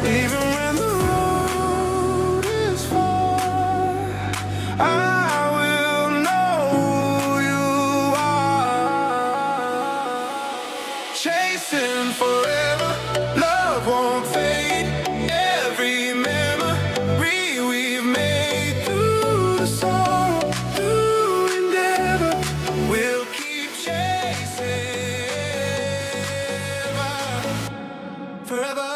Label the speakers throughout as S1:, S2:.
S1: Even when the road is far, I will know who you are. Chasing forever, love won't fade. Every memory we've made through the sorrow, through endeavor, we'll keep chasing forever.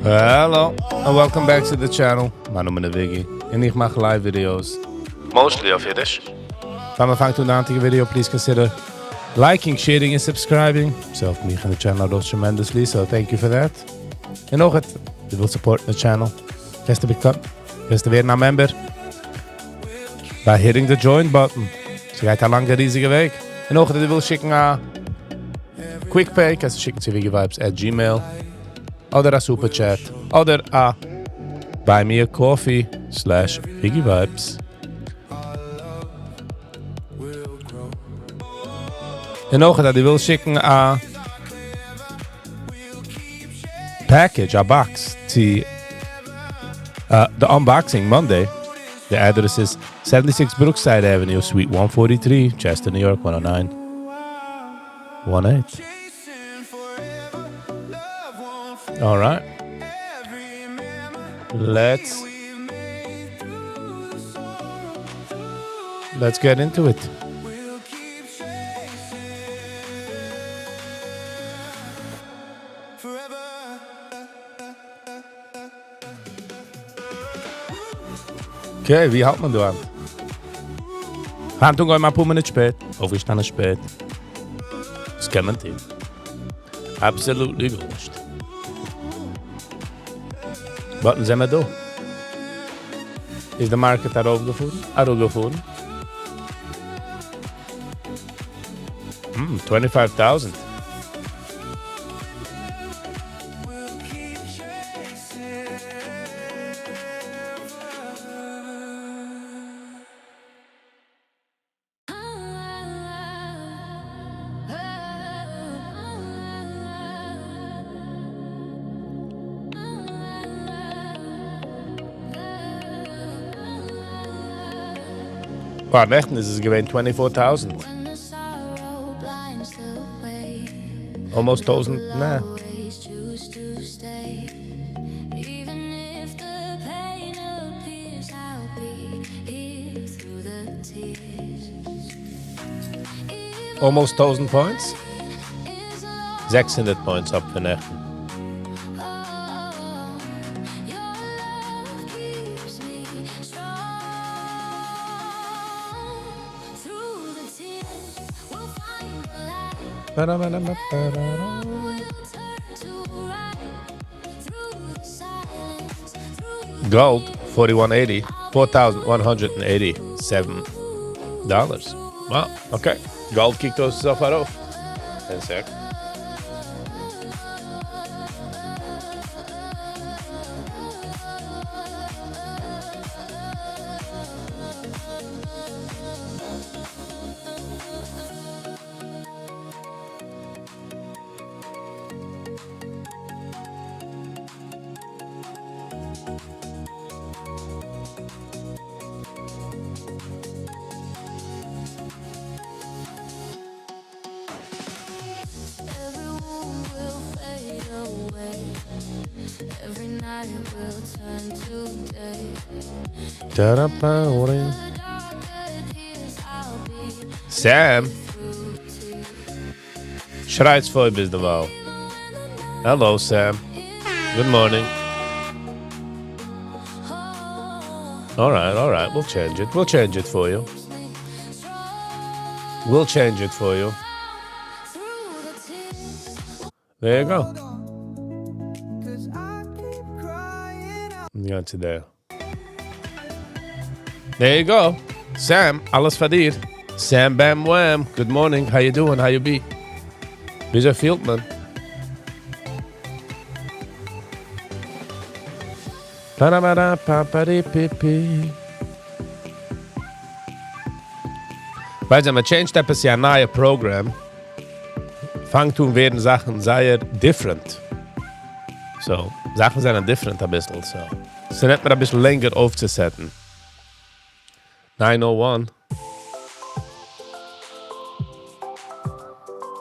S2: Hello and welcome back to the channel. Mijn naam is Viggy and I make live videos, mostly of Yiddish. If you find the video, please consider liking, sharing and subscribing. Zelf me and the channel out tremendously, so thank you for that. En nog het, je wilt support the channel. Just to become, just to weer een member. By hitting the join button. Dus je gaat een lange riesige week. En nog het, je wilt schikken naar QuickPay, kan je schikken to viggybvibes@gmail. Oder a superchat, oder a buy me a coffee/viggybvibes. En ook dat je wil schikken a package, a box, to the unboxing Monday. The address is 76 Brookside Avenue, Suite 143, Chester, New York, 10918. All right. Let's get into it. Okay, wie hat man da? Handtung einmal ein paar Minuten spät. Aufgestanden spät. Das kann man nicht. Absolut nicht. Wat zijn we doen? Is de market daarover gevoerd? 25,000. Qua rechten is het gewend 24,000. Almost 1,000, nah. Almost 1,000 points. 600 points up voor rechten. Gold, $4,180, $4,187. Wow, okay. Gold kicked those stuff out off. 1 sec.
S1: Every night will turn to day.
S2: Sam. Schreit's voor bis de wou. Hello, Sam. Good morning. All right. We'll change it. We'll change it for you. We'll change it for you. There you go. Ja, there. There you go. Sam, alles voor dir. Sam Bam Wham. Good morning. How you doing? How you be? Wie is er man? Weil wenn man changed etwas ja ein neues Programm, fangt an werden Sachen sehr different. So, Sachen sind different ein bisschen. So. Es ist nicht mehr ein bisschen länger aufzusetzen. 901.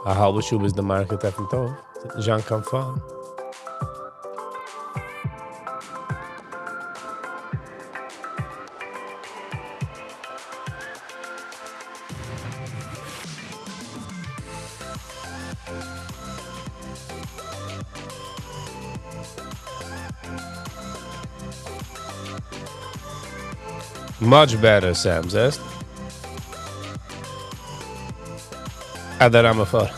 S2: Een halve shoe is de market even tof. Jean kan fahren. Much better, Sam says. Där är man för.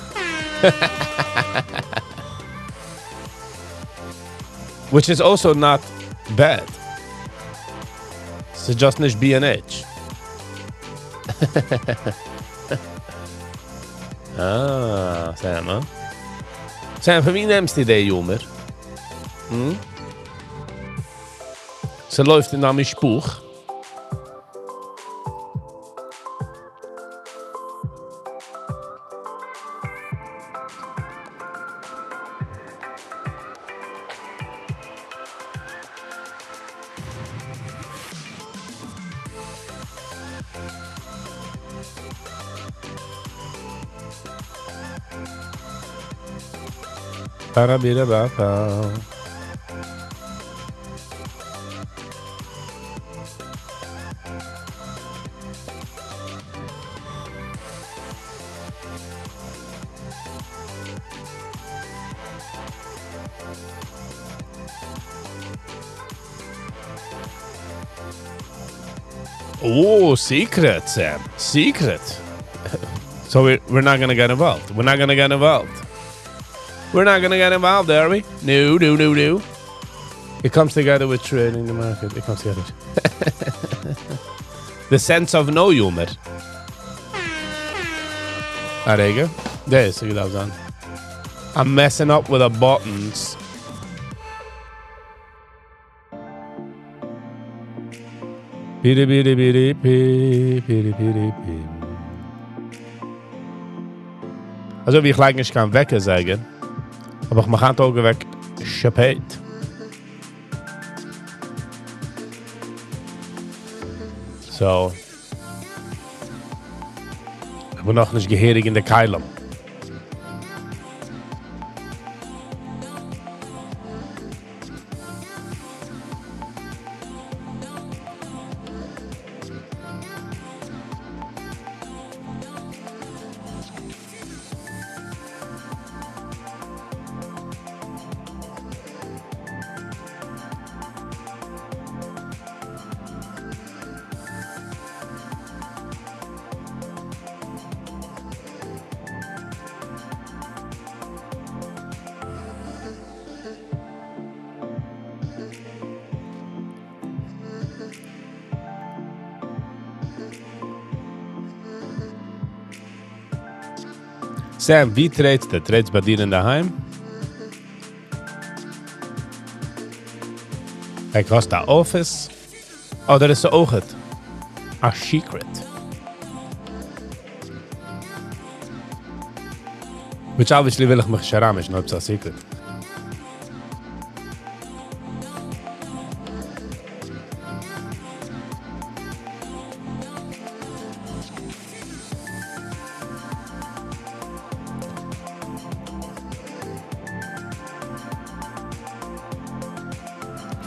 S2: Which is also not bad. Så just nicht B&H. Sam, Sam, för wie nimmst du det, Junge? Så läuft det namn i Spuch. Ba-da-bi-da-ba-ba. Oh, secret, Sam. Secret. So we're not gonna get involved. We're not gonna get involved. We're not gonna get involved, are we? No. It comes together with trading the market. It comes together. The sense of no humor. There you go. There, so that was on. I'm messing up with the buttons. Also wie ich eigentlich kann wecken sagen. Aber ich mache auch weg spät. So. Ich bin noch nicht gehörig in der Keilung. Sam, wie trägst du? Trägst du bei dir in daheim? Kijk, was daar office? Oh, dat is de oog het. A secret. Which obviously wil ik me sharam is not so secret.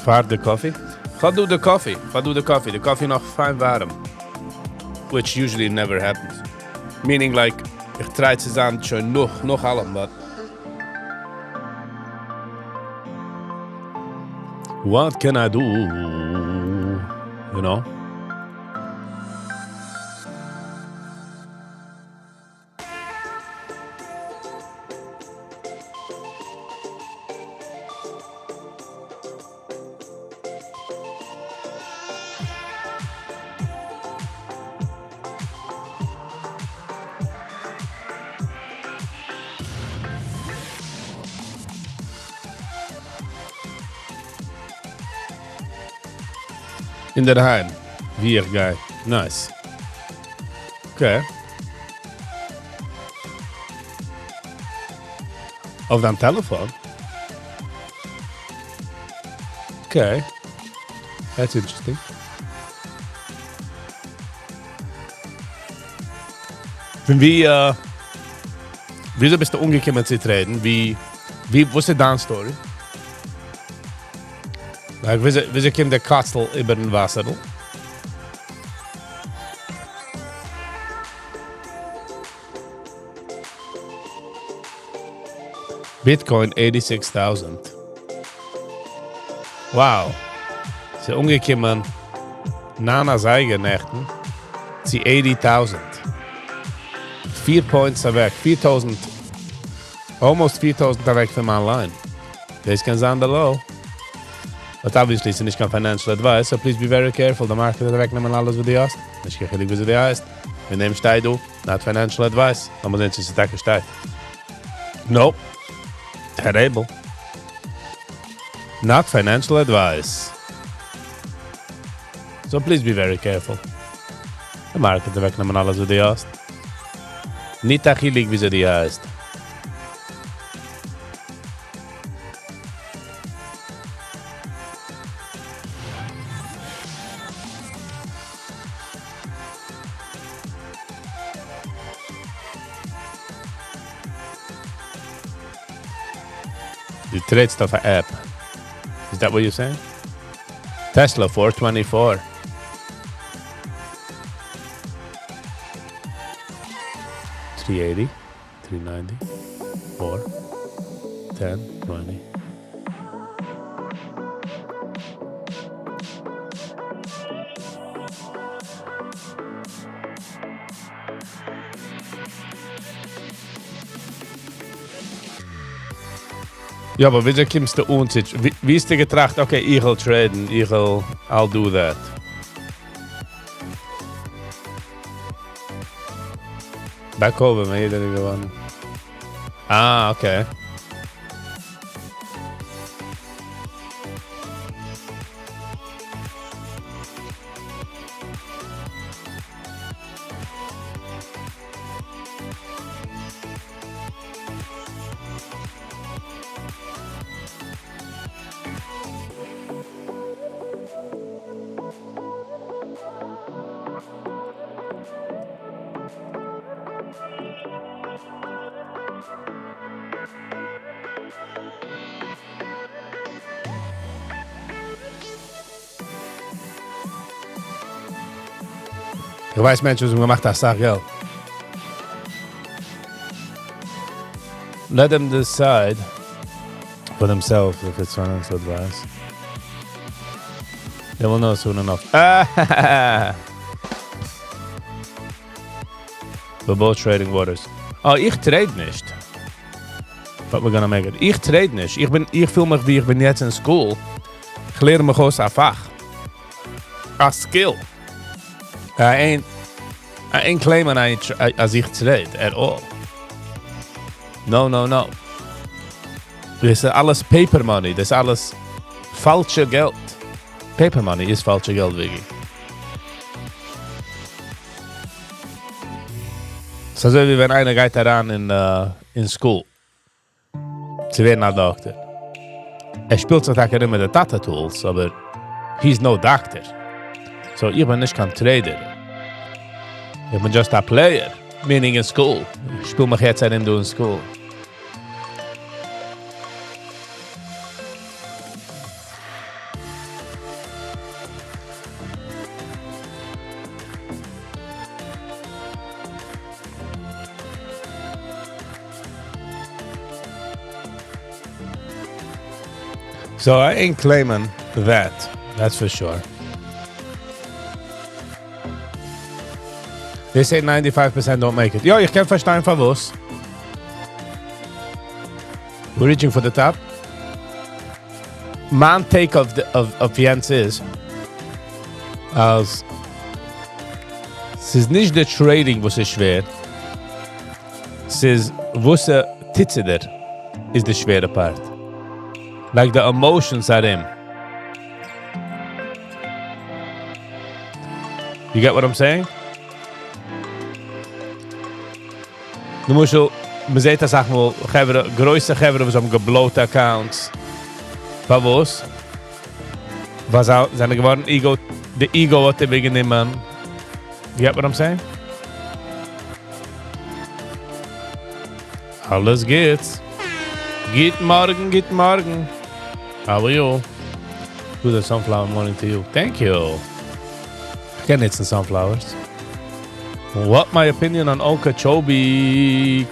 S2: Vaar de koffie. Ga doe de koffie. De koffie nog fijn warm. Which usually never happens. Meaning like, ich try zu sagen, schon noch allem, but... What can I do? You know? In der Heim. Wie guy. Nice. Okay. Auf deinem Telefon? Okay. That's interesting. Wieso bist du umgekommen zu treten? Was ist deine Story? Like, wieso kommt der Kastel über den Wasser? Bitcoin 86.000. Wow. Sie umgekommen Nana Seigernächten zu 80.000. 4 Points weg. 4.000. Almost 4.000 weg von online. Das kann sein, low. But obviously, it's not financial advice, so please be very careful. The market is wegnehmen alles, was du hast. Nicht gechillig, wie du hast. Wir nehmen steil, du. Not financial advice. Aber sehen, es ist ein steil. Nope. Terrible. Not financial advice. So please be very careful. The market is wegnehmen alles, was du hast. Nicht gechillig, wie du hast. You trade stuff on app. Is that what you're saying? Tesla 424. $380, $390, 4, 10, 20. Ja, aber wieso kommst du uns jetzt? Wie ist dir getracht, okay, ich will traden, I'll do that. Back over, man, jeder gewonnen. Ah, okay. Ich weiß Menschen, was gemacht haben, sag ja. Let them decide for themselves if it's financial advice. They will know soon enough. We're both trading waters. Oh, ich trade nicht. But we're gonna make it. Ich trade nicht. Ich fühle mich wie ich bin jetzt in school. Ich lerne mich aus ein Fach. A skill. I ain't claiming as ich trade at all. No. Das ist alles paper money. Das ist alles falsche Geld. Paper money ist falsche Geld, Viggy. So wie wenn einer geht daran in school. Sie werden ein Doktor. Spielt sich auch immer die Tata-Tools, aber he's no doctor. So ich bin nicht kein Trader. Ich bin just a player, meaning in school. Ich spiele mich jetzt in school. So I ain't claiming that. That's for sure. They say 95% don't make it. Ja, ich kann verstehen, von was. We're reaching for the top. My take of Jens is, als es ist nicht der Trading, was ist schwer. Es ist, was Titze ist der schwere Part. Like the emotions are in. You get what I'm saying? Du musst man sieht das auch mal, größere Gevre, die haben geblote Accounts. Was? Was auch, sind geworden, the ego hat die beginnen. You get what I'm saying? Alles geht's. Guten Morgen. How are you? Do the sunflower morning to you. Thank you. I can eat some sunflowers. What my opinion on Okeechobee?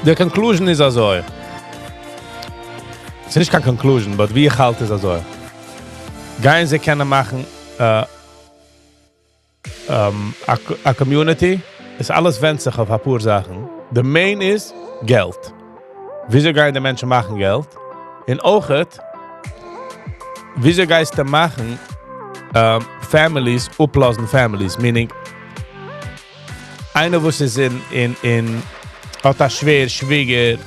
S2: The conclusion is also. Es ist nicht keine Conclusion, but wie ich halte es also. Gehen sie können machen a community, ist alles wenzig auf ein paar Sachen. The main is Geld. Wieso gehen die Menschen machen Geld? In Ochet, wieso gehen sie machen Families, uplosen Families, meaning einer, wo sie sind in hat das schwer, Schwieger,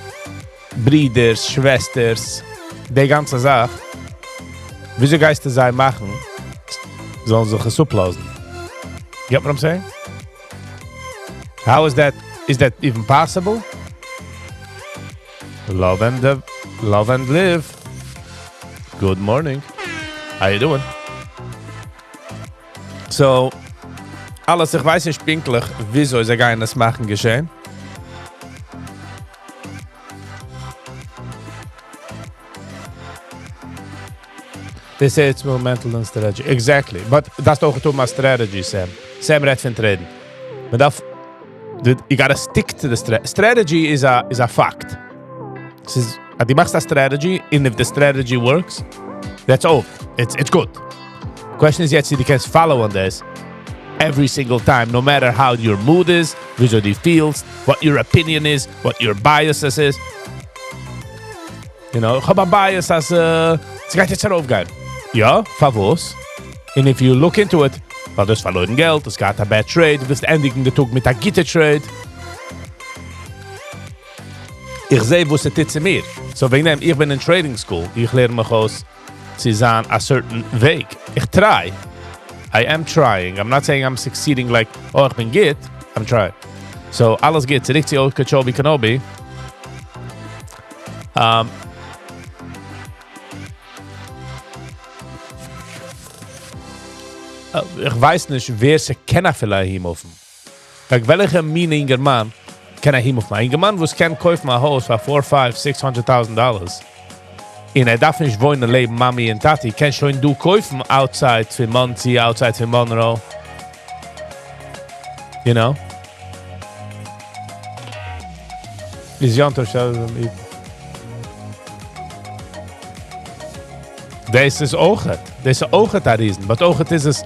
S2: Brüder, Schwesters, die ganze Sache. Wieso gehen sie das machen? Sollen sich es uplosen. You get what I'm saying? How is that even possible? Love and live. Good morning. How you doing? So, alles, ich weiß nicht pinklich, wieso sie gehen das machen geschehen. They say it's more mental than strategy. Exactly. But that's doch my strategy, Sam. Sam redt van treden. But you gotta stick to the strategy. Strategy is a fact. Die machst a strategy, and if the strategy works, that's all. It's good. Question is jetzt, you can follow on this every single time, no matter how your mood is, wieso die feels, what your opinion is, what your biases is. You know, ich hab a bias als, es geht jetzt heraufgehen. Ja, favos. And if you look into it, weil du hast verloren Geld, du hast a bad trade, du wirst endigen den Tag mit a gute trade. Ich sehe, wo es ist zu mir. So, ich bin in Trading School, ich lerne mich aus, zu sein a certain Weg. Ich try. I am trying. I'm not saying I'm succeeding like, ich bin gut. I'm trying. So, alles geht. Zurück zu Okeechobee Kenobi. Ich weiß nicht, wer sie kennen vielleicht ihm offen. Welche meiniger Mann kann ihm offen? Ein Mann, der kann kaufen ein Haus für $400,000, $500,000. Und darf nicht wohnen, leben, Mami und Tati. Kann schon du kaufen outside für Monty, outside für Monroe. You know? Is Jantor schon Das ist Ochet. Das ist Ochet da riesen. Aber Ochet ist es,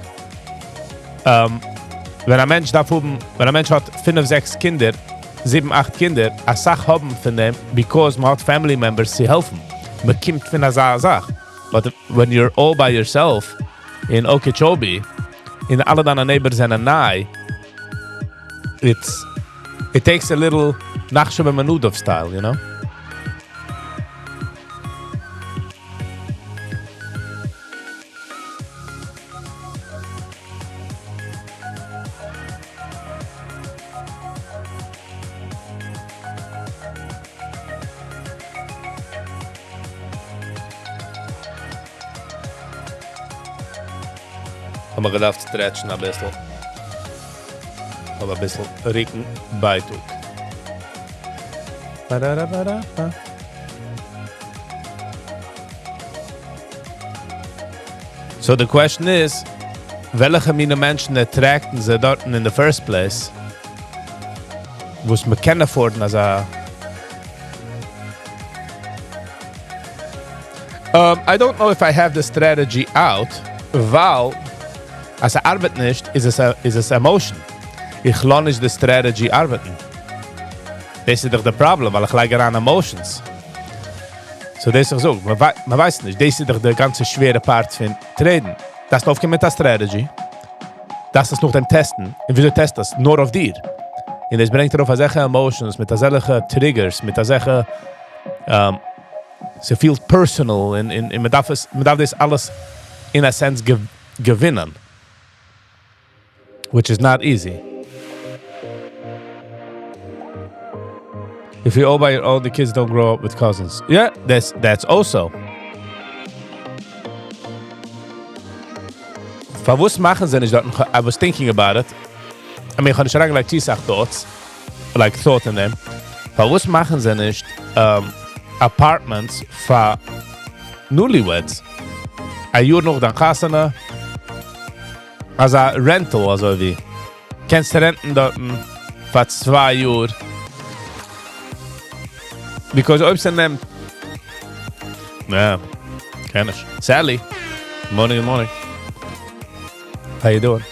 S2: wenn ein Mensch hat 5, 6 Kinder, 7, 8 Kinder, eine Sache haben von dem, because man hat Family Members, sie helfen. Man kommt von einer Sache. But when you're all by yourself, in Okeechobee, in alle deine Neighbors sind nahe, it takes a little Nachschub Manudov style, you know? Haben wir gedacht, stretchen ein bisschen. Aber ein bisschen Rücken beitug. So the question is, welche meine Menschen attracten sie dort in the first place? Wo es mir kennen afforden als I don't know if I have the strategy out, weil als arbeit nicht, ist es emotion. Ich lerne nicht die strategy arbeiten. Das ist doch das Problem, weil ich lege an emotions. So das ist doch so, man weiß nicht, das ist doch der ganze schwere Part von Traden. Das läuft mit der Strategy. Das ist noch dem Testen. Und wieso test das? Nur auf dir. Und das bringt darauf solche emotions, mit solchen Triggers, mit solchen so viel personal und man darf das alles in a sense gewinnen. which is not easy. If you're all by your own, the kids don't grow up with cousins. Yeah, that's also. Was machen sie nicht dort? I was thinking about it. I mean, ich kann like thoughts, like thought in them. Was machen sie nicht apartments für newlyweds? Ein Jahr noch dann Kassene, also Rental, also wie. Kannst du renten dort für 2 Jahre? Because ob sie nimmt... Ja, kenn ich. Sally, good morning. How you doing?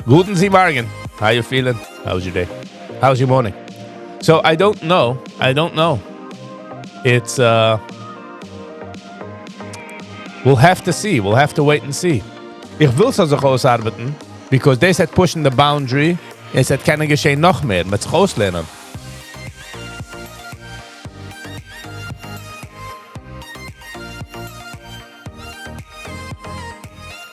S2: Guten Sie Morgen. How you feeling? How's your day? How's your morning? So I don't know. It's we'll have to see. We'll have to wait and see. Ich will so sich ausarbeiten, because they said pushing the boundary. Es hat keine geschehen noch mehr mit sich auslernen.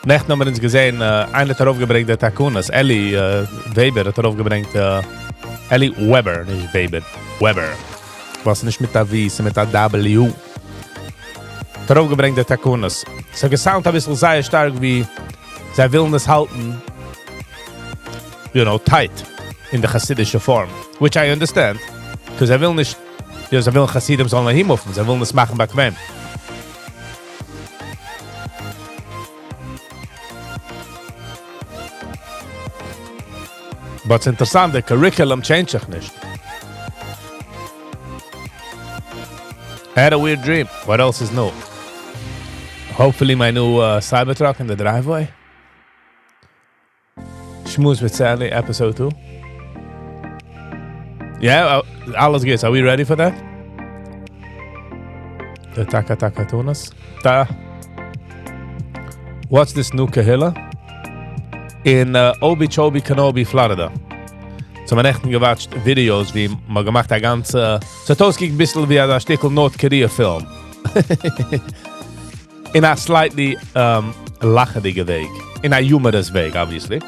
S2: Nicht nur uns gesehen, einer hat aufgebringt der Takunas, Ellie Weber hat aufgebringt, Ellie Weber, nicht Weber. Was nicht mit der W, sondern mit der W. Hat aufgebringt der Takunas. So gesound ein bisschen sehr stark wie, sie wollen es halten, tight in der chassidische Form. Which I understand. Because sie will nicht, sie will Chassidim sollen nach ihm offen, sie wollen es machen bequem. But it's interessant, the curriculum change sich nicht. I had a weird dream. What else is new? Hopefully my new Cybertruck in the driveway. Schmooze with Sally, episode 2. Yeah, alles geht's. Are we ready for that? The Taka Tunas. What's this new Kahila? In Okeechobee, Kenobi, Florida. So man echt gewatcht Videos, wie man gemacht a ganze... So das ging ein bisschen wie ein Stück Nordkorea-Film. In a slightly lachelige Weg. In a humorous Weg, obviously.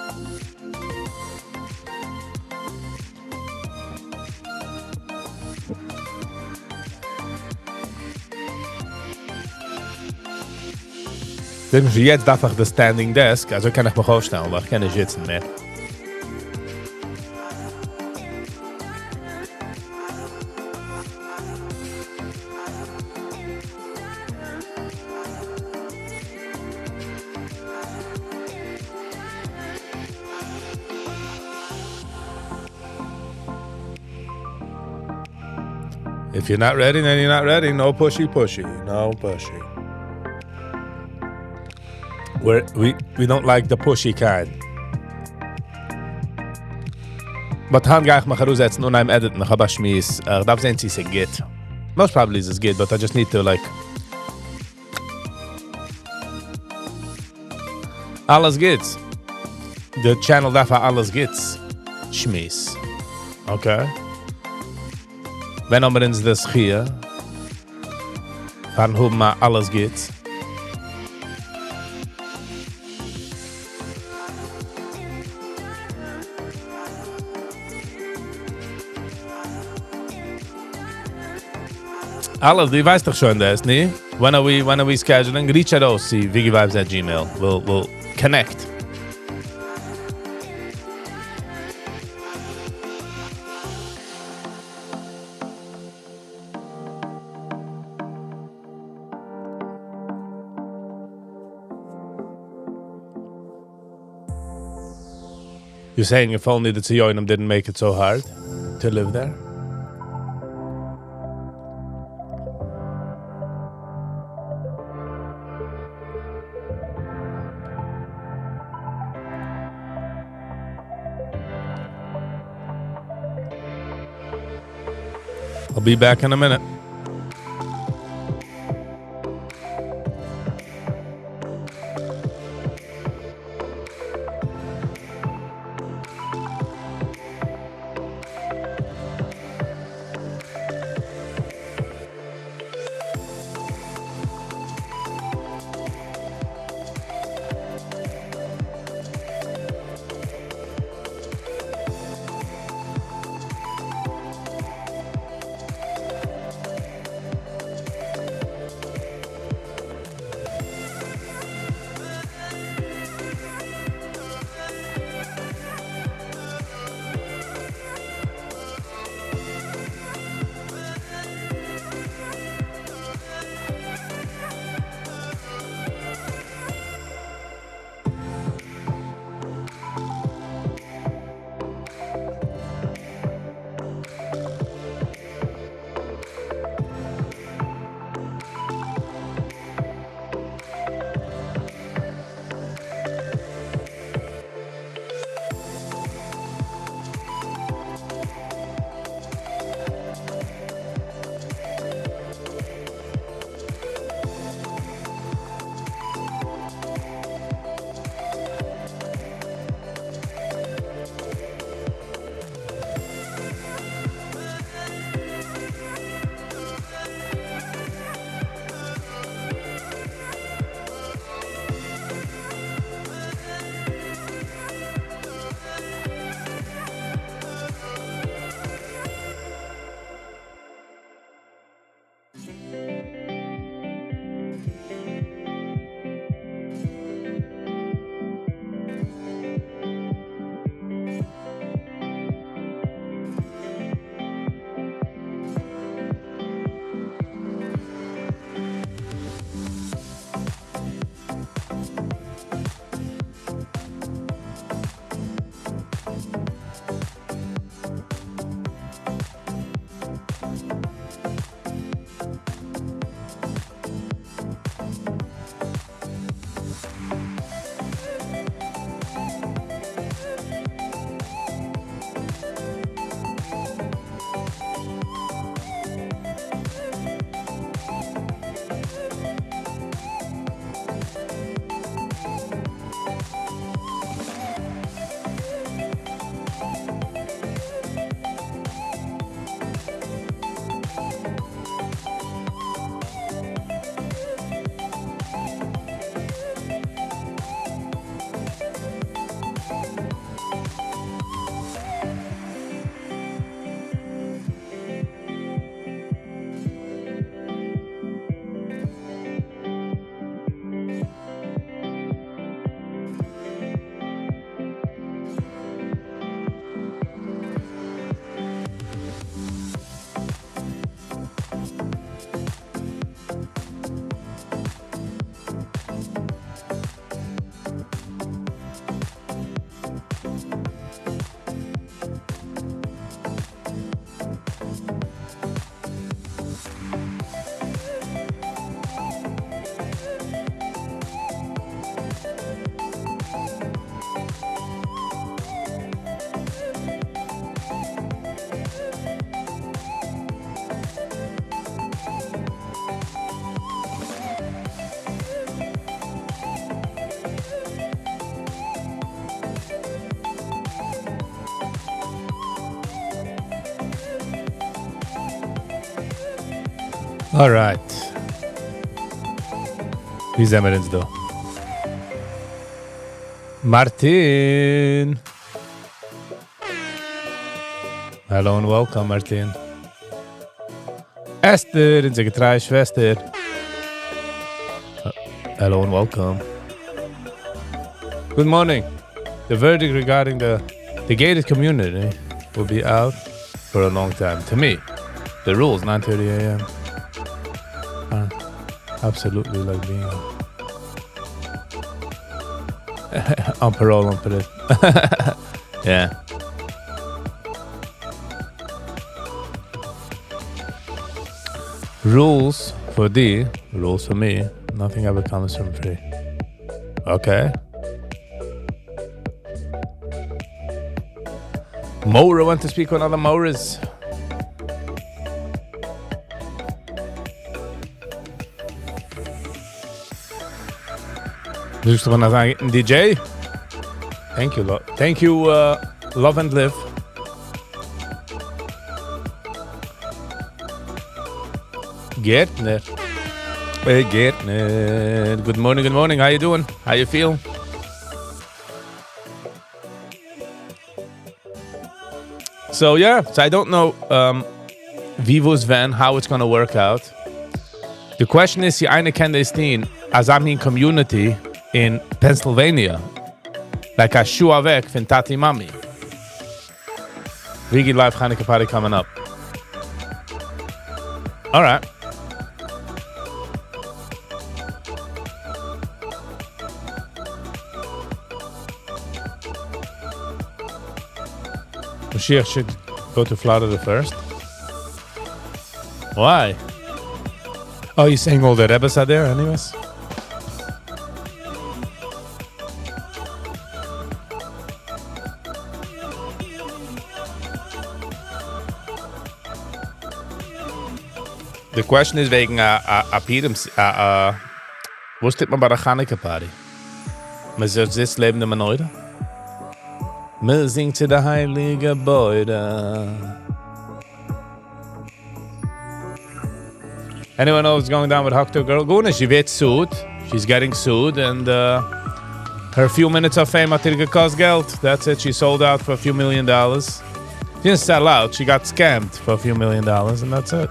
S2: Jetzt darf ich das Standing Desk, also kann ich mich aufstellen, weil ich kann nicht sitzen mehr. If you're not ready, then you're not ready. No pushy. No pushy. We don't like the pushy kind. But han ga ich mich heraussetzen und I'm editen. Ich habe schmiss. Ich darf sehen, sie es geht. Most probably is good, but I just need to alles geht's. The channel darf alles geht's. Schmiss. Okay. Wenn wir uns das hier, dann haben wir alles geht's. Alles, die weiß doch schon das, ne? When are we scheduling? Reach out us, see ViggyVibes@gmail. We'll connect. You're saying if only the Tzionim didn't make it so hard to live there? I'll be back in a minute. Alright. Wie zijn we eens door? Martin. Hello and welcome, Martin. Esther en zijn getrouwe Schwester. Hello and welcome. Good morning. The verdict regarding the gated community will be out for a long time. To me, the rules 9:30 a.m. Absolutely like being on parole on parade. Yeah. Rules for thee, rules for me. Nothing ever comes from free. Okay. Mora went to speak with other Moras. Dus we gaan zeggen, DJ. Thank you, Love and Live. Gertner. Hey, Gertner. Good morning. How you doing? How you feel? So I don't know Vivo's van, how it's gonna work out. The question is, die eine kende is tien, as I'm in community in Pennsylvania. Like a shua weg van Tati Mami. Viggy live Hanukkah party coming up. Alright. Mashiach should go to Florida first. Why? Oh, you're saying all the Rebbes are there anyways? The question is wegen Pirems, wo steht man bei der Chanukah-Party? Man soll das lebende Meneude? Man singt zu der heilige Beude. Anyone know what's going down with Hakto Girl? Guna, she wird sued. She's getting sued and her few minutes of fame hat ihr gekost Geld. That's it, she sold out for a few $1 million. She didn't sell out, she got scammed for a few $1 million and that's it.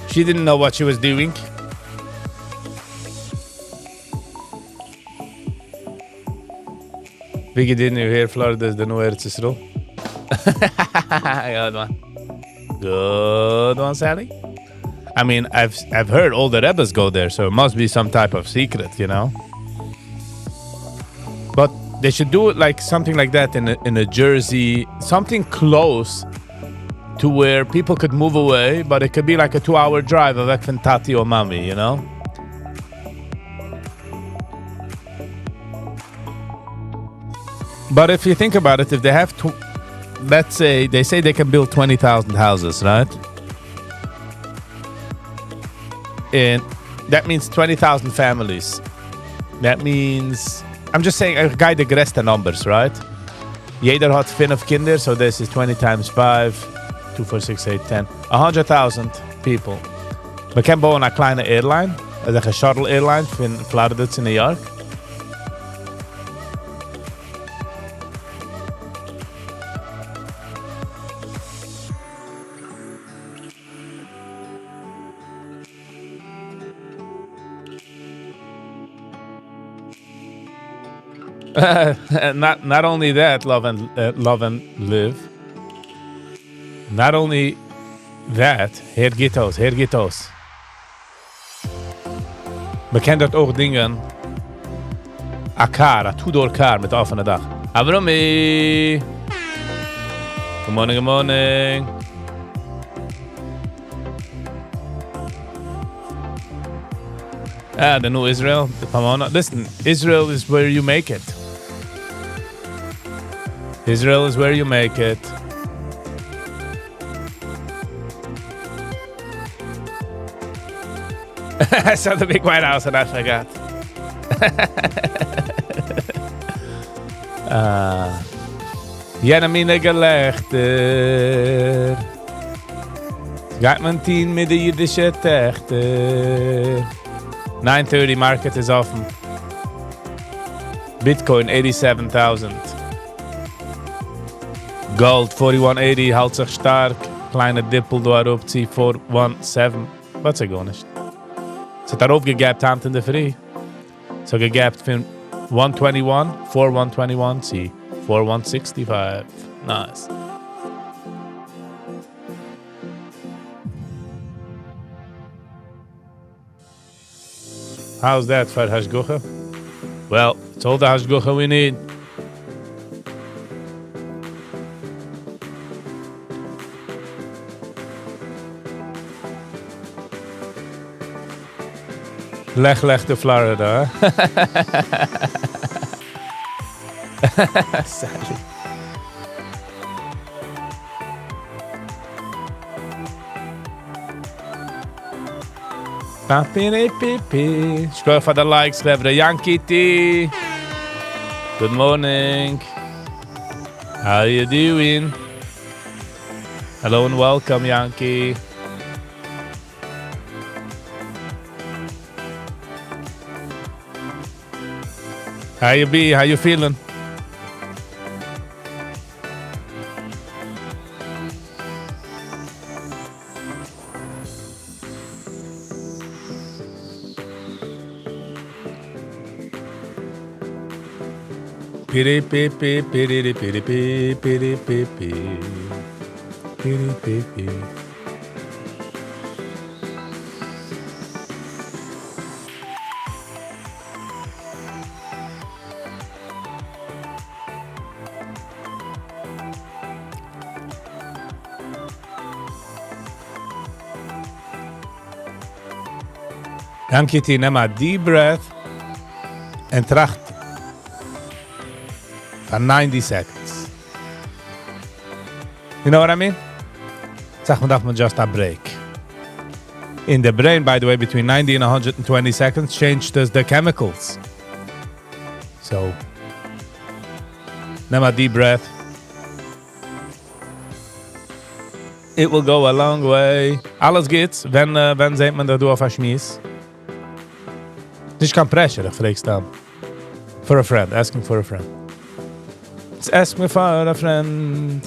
S2: She didn't know what she was doing. Viggy, didn't you hear Florida is the new Eretz Yisrael? Good one, Sally. I mean, I've heard all the Rebbes go there, so it must be some type of secret, you know? But they should do it like something like that in a Jersey, something close to where people could move away, but it could be like a 2-hour drive of from Tati or Mami, you know? But if you think about it, if they have to, let's say, they say they can build 20,000 houses, right? And that means 20,000 families. That means, I'm just saying, a guy the größte numbers, right? Jeder hat 5 Kinder, so this is 20 times 5. 2, 4, 6, 8, 10. 100,000 people. We can bauen eine kleine Airline, also eine Shuttle Airline von Florida zu New York. Not only that, love and live. Not only that, hier geht aus. Man kann dort auch dingen, a 2-door car mit offene Dach. Avrami! Good morning. The new Israel, the Pomona. Listen, Israel is where you make it. Israel is where you make it. I saw the big White House and I forgot. Jene mine gelächter. Gaat man teen mit de jiddische Tächter. 9:30 market is offen. Bitcoin 87,000. Gold 4180 hält sich stark. Kleine Dippel darauf, zieh 417. Was ist gar nicht. Es hat darauf gegabt, Hand in der Früh. So gegabt von 121, 4121, zieh 4165. Nice. How's that for Hashgucha? Well, it's all the Hashgucha we need. Lech to Florida, huh? Sadly. Scroll for the likes, Lever Yankee T. Good morning. How you doing? Hello and welcome, Yankee. How you be? How you feeling? Piri pipi piri piri piri piri pipi piri pipi. Dank je, neem a deep breath en tracht for 90 seconds. You know what I mean? Zeg maar dat man just a break. In the brain, by the way, between 90 and 120 seconds changes the chemicals. So, neem a deep breath. It will go a long way. Alles geht, wenn sieht man, dass du auf a Schmies. Nicht kein pressure, ich frag's dann. For a friend, asking for a friend. Let's ask me for a friend.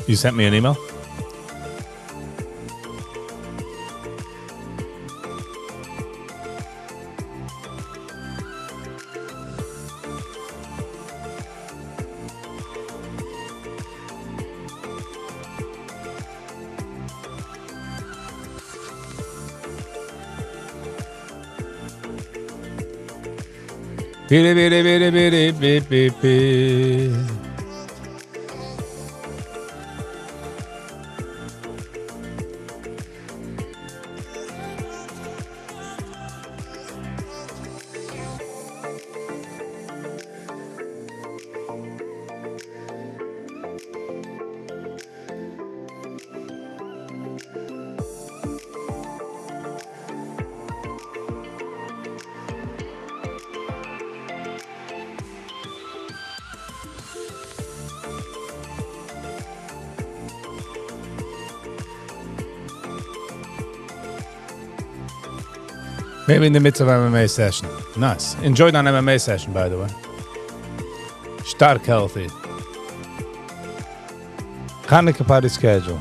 S2: You sent me an email? Bidi bidi bidi bidi bidi bidi. Maybe in the midst of MMA session. Nice. Enjoyed an MMA session, by the way. Stark healthy. Hanukkah party schedule.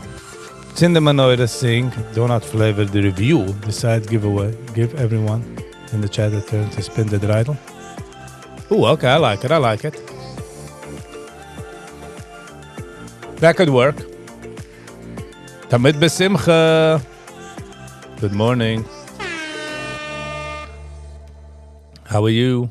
S2: Tinder Manoida sing, donut flavor the review. Besides giveaway. Give everyone in the chat a turn to spin the dreidel. Ooh, okay, I like it. I like it. That could work. Tamid besimcha. Good morning. How are you?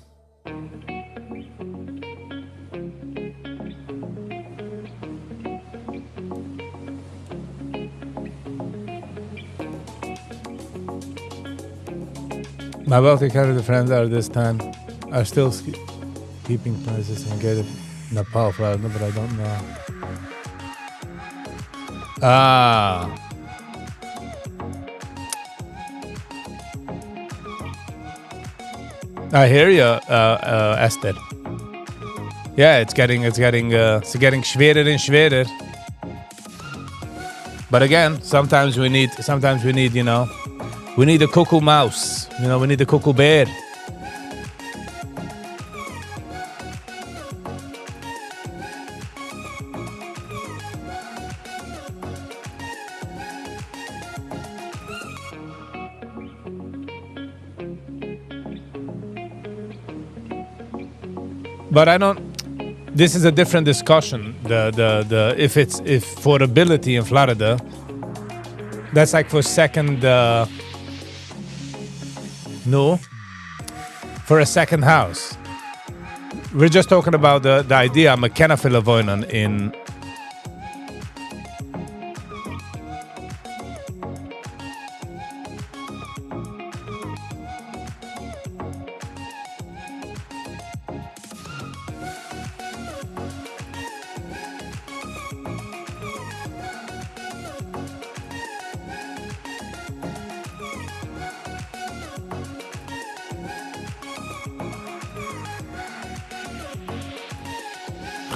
S2: My wealthy Canada friends are this time are still keeping prices and get it Nepal flower, but I don't know. I hear you, Esther. Yeah, it's getting schwerer and schwerer. But again, sometimes we need, you know, we need a cuckoo mouse. You know, we need a cuckoo bear. But I don't. This is a different discussion. If affordability in Florida, that's like for second. No, for a second house. We're just talking about the idea. I'm a kenafilavoinen in.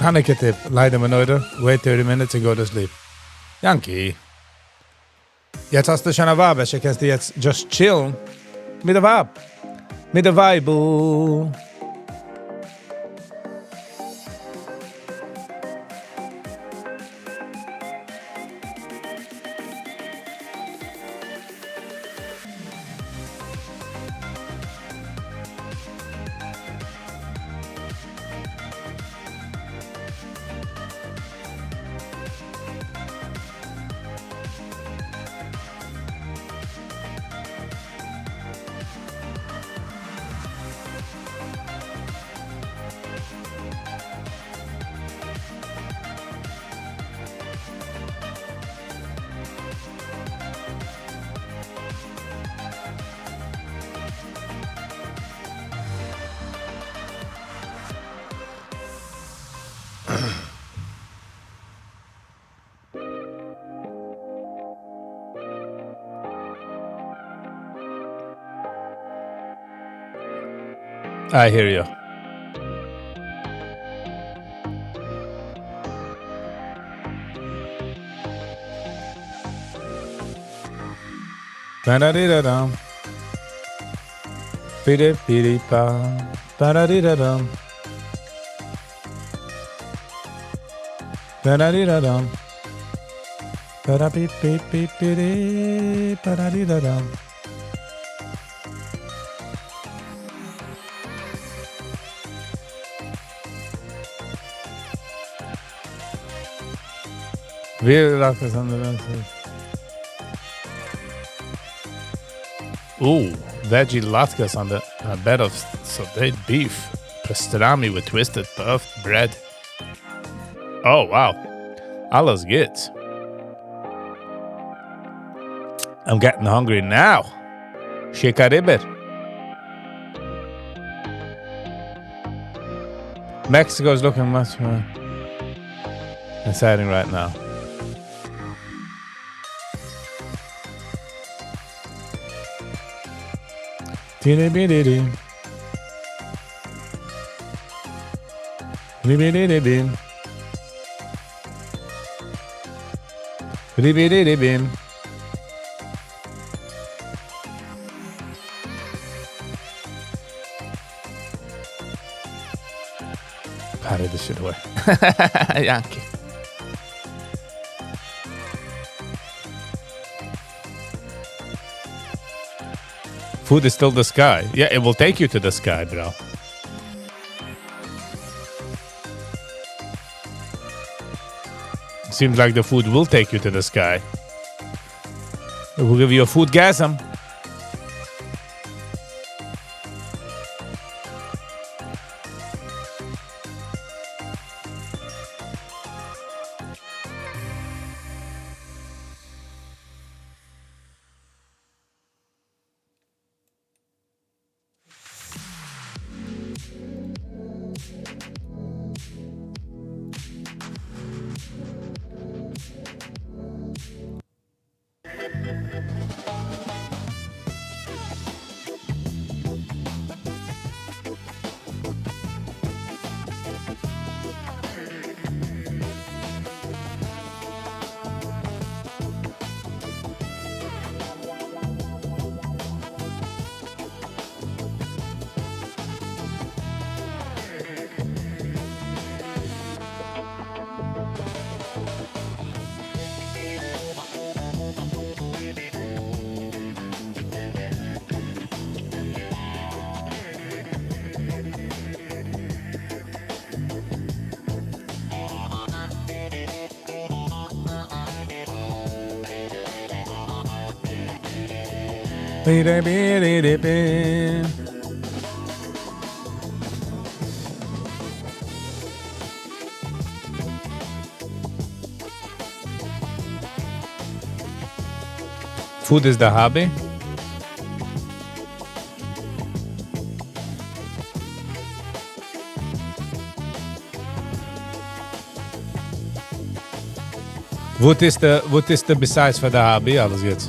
S2: Hanneke tip, leider me nooit. Wait 30 minutes and go to sleep. Yankee. Jetzt hast du schon eine Wabe, ich kannst du jetzt just chillen mit der Wabe. Mit der Weibu. I hear you. Ba-da-dee-da-dum. Pidi-pidi-pam. Ba-da-dee-da-dum. Ba-da-dee-da-dum. Ba-da-beep-beep-beep-bidi. Ba-da-dee-da-dum. Wie lag das an der Seite? Ooh, veggie latkes on a bed of sauteed beef. Pastrami with twisted puffed bread. Oh, wow. Alles good. I'm getting hungry now. Shikariber. Mexico's looking much more exciting right now. Bidi-bidi-di. Bidi-bidi-di-bim. Bidi-bidi-di-bim. Party this shit away. Yankee. Food is still the sky. Yeah, it will take you to the sky, bro. Seems like the food will take you to the sky. It will give you a foodgasm. Food is the hobby. What is the besides for the hobby? Alles goed.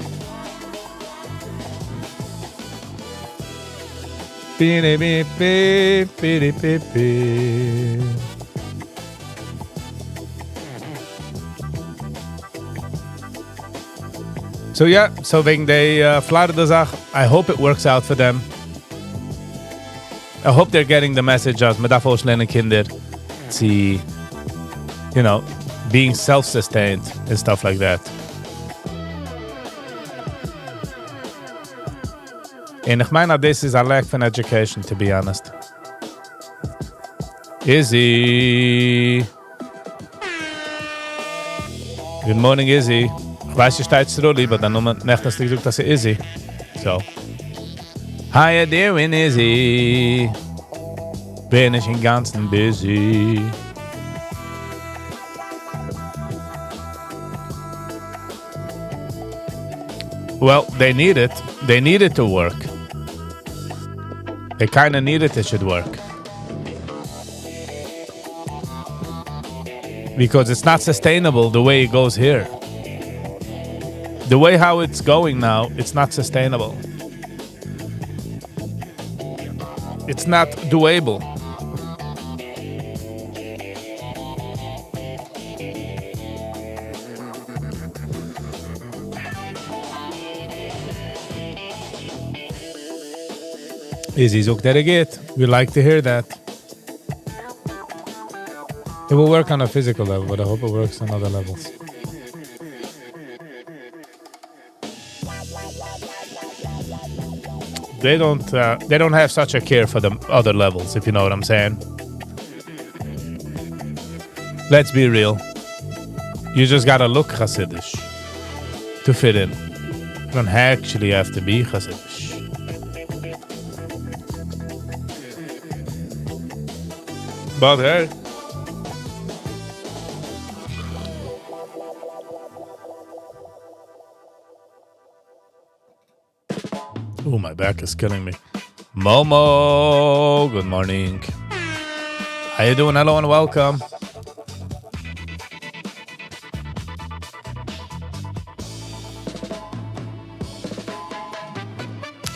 S2: So yeah, so wegen der Florida Sache, I hope it works out for them. I hope they're getting the message as mit aufschlenen Kinder, sie, you know, being self-sustained and stuff like that. And ich meine, this is a lack of education, to be honest. Izzy. Good morning, Izzy. Ich weiß, ihr steht zurück, aber dann nur nicht, dass du gesagt hast, Izzy. So. How you doing, Izzy? Bin ich im Ganzen busy? Well, they need it. They need it to work. They kind of need it should work. Because it's not sustainable the way it goes here. The way how it's going now, it's not sustainable. It's not doable. Izzy's ook that again. We like to hear that. It will work on a physical level, but I hope it works on other levels. They don't have such a care for the other levels, if you know what I'm saying. Let's be real. You just gotta look Hasidish to fit in. You don't actually have to be Hasidish. But hey. Oh, my back is killing me. Momo, good morning. How you doing? Hello and welcome.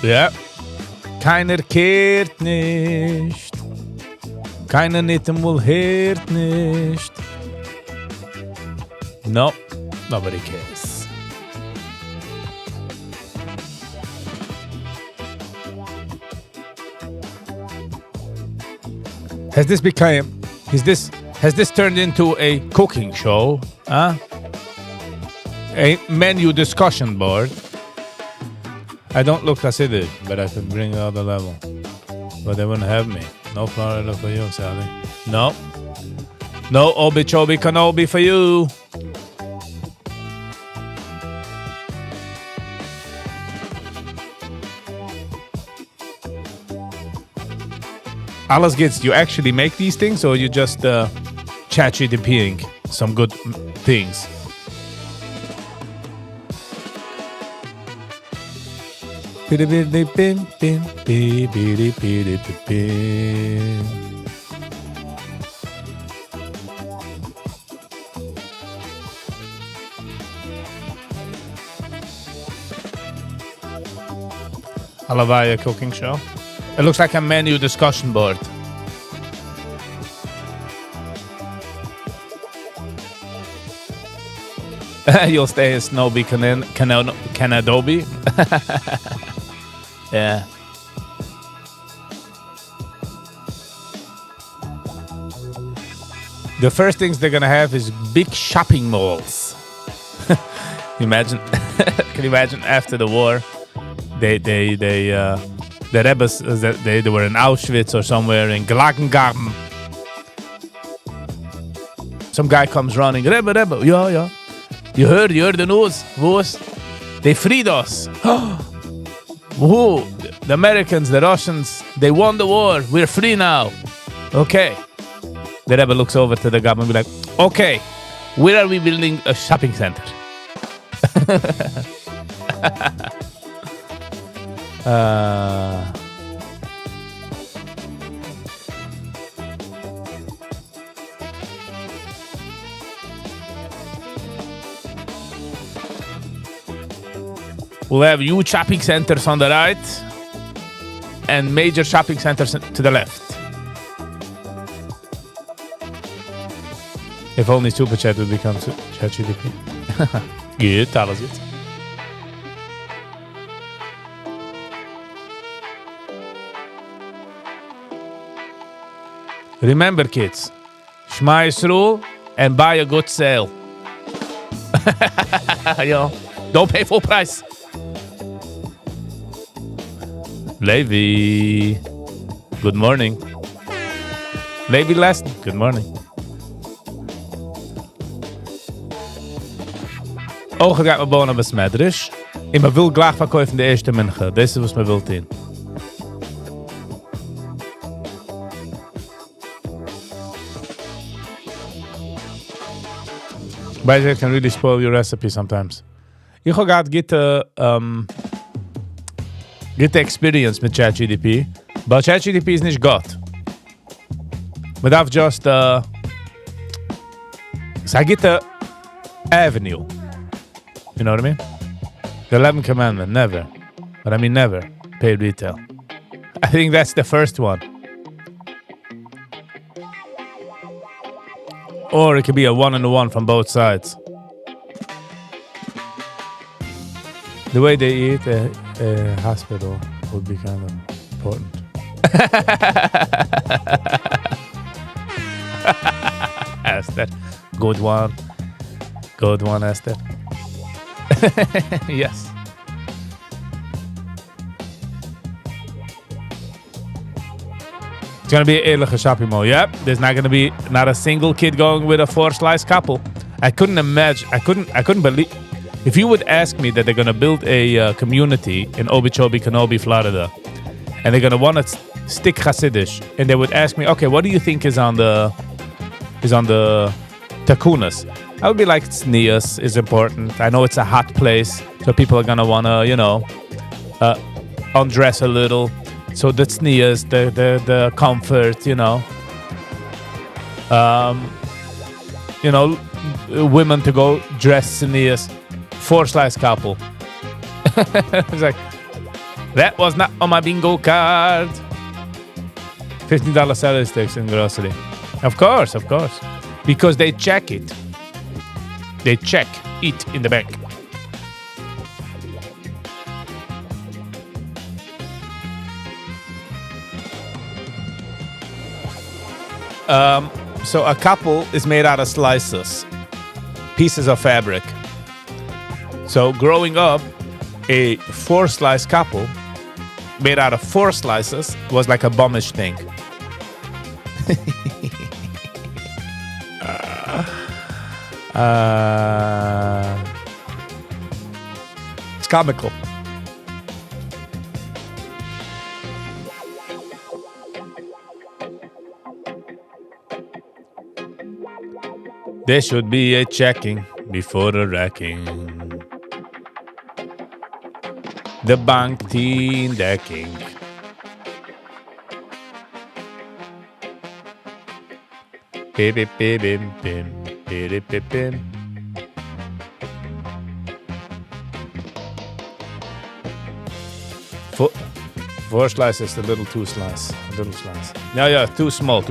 S2: Ja. Keiner kehrt nicht. Keiner nicht einmal hört nicht. No, nobody cares. Has this turned into a cooking show? Huh? A menu discussion board? I don't look Hasidic, but I can bring out the level. But they wouldn't have me. No Florida for you, Sally. No. No Obi-Chobi Kenobi for you. Alles gets, you actually make these things or you just ChatGPTing some good things? Alavaya cooking show. It looks like a menu discussion board. You'll stay as Snowy Canadobi. Yeah. The first things they're gonna have is big shopping malls. Imagine, can you imagine after the war, the Rebels, they were in Auschwitz or somewhere in Gelagengarten. Some guy comes running, Rebbe, yeah. You heard the news, was? They freed us. Woo, the Americans, the Russians, they won the war. We're free now. Okay. The Rebbe looks over to the government and be like, okay, where are we building a shopping center? We'll have huge shopping centers on the right and major shopping centers to the left. If only Super Chat would become Chat GDP. Gut, alles gut. Remember, kids, Shema Yisrael and buy a good sale. Don't pay full price. Levi, good morning. Levi Lesson, good morning. Ook gaat mijn bonen besmetters. En me wil graag verkopen de eerste minge. Deze was me wilt in. But it can really spoil your recipe sometimes. You got get the experience with ChatGDP, but ChatGDP is not good. But I've just so I get the avenue. You know what I mean? The 11th commandment, never. But I mean never pay retail. I think that's the first one. Or it could be a 1-on-1 from both sides. The way they eat a hospital would be kind of important. Esther. Good one. Good one, Esther. Yes. It's going to be an eerlijke shopping mall. Yep. There's not going to be not a single kid going with a 4-slice couple. I couldn't imagine. I couldn't believe. If you would ask me that they're going to build a community in Okeechobee, Kenobi, Florida, and they're going to want to stick Hasidish, and they would ask me, okay, what do you think is on the takunas? I would be like, Tznius is important. I know it's a hot place, so people are going to want to, undress a little. So the tznius, the comfort, women to go dress tznius, 4-slice couple. It's like, that was not on my bingo card. $15 salary sticks in grocery. Of course. Because they check it. They check it in the bank. So a couple is made out of slices, pieces of fabric. So growing up, a 4-slice couple made out of 4 slices was like a bummish thing. It's comical. There should be a checking before the racking. The bank team decking. Bim, bim, bim, bim, bim, bim, bim. Four slices, a little too slice. A little slice. Yeah, too small.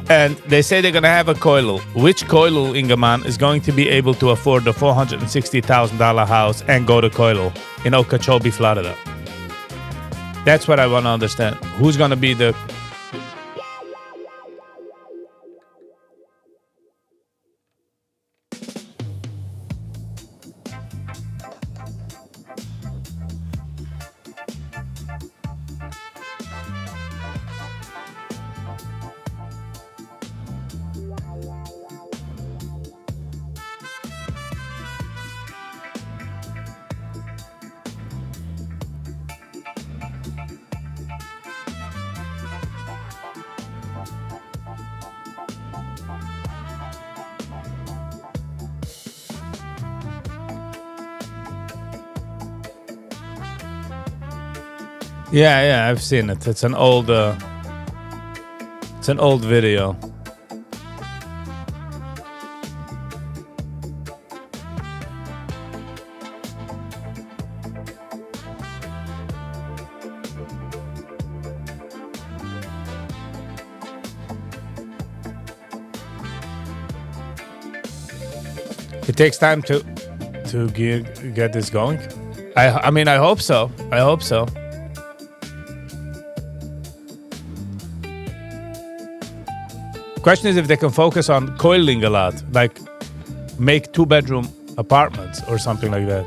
S2: And they say they're going to have a koilel. Which koilel, Ingeman, is going to be able to afford the $460,000 house and go to koilel in Okeechobee, Florida? That's what I want to understand. Who's going to be the... Yeah, I've seen it. It's an old video. It takes time to get this going. I mean, I hope so. I hope so. Question is if they can focus on coiling a lot, like make 2-bedroom apartments or something like that.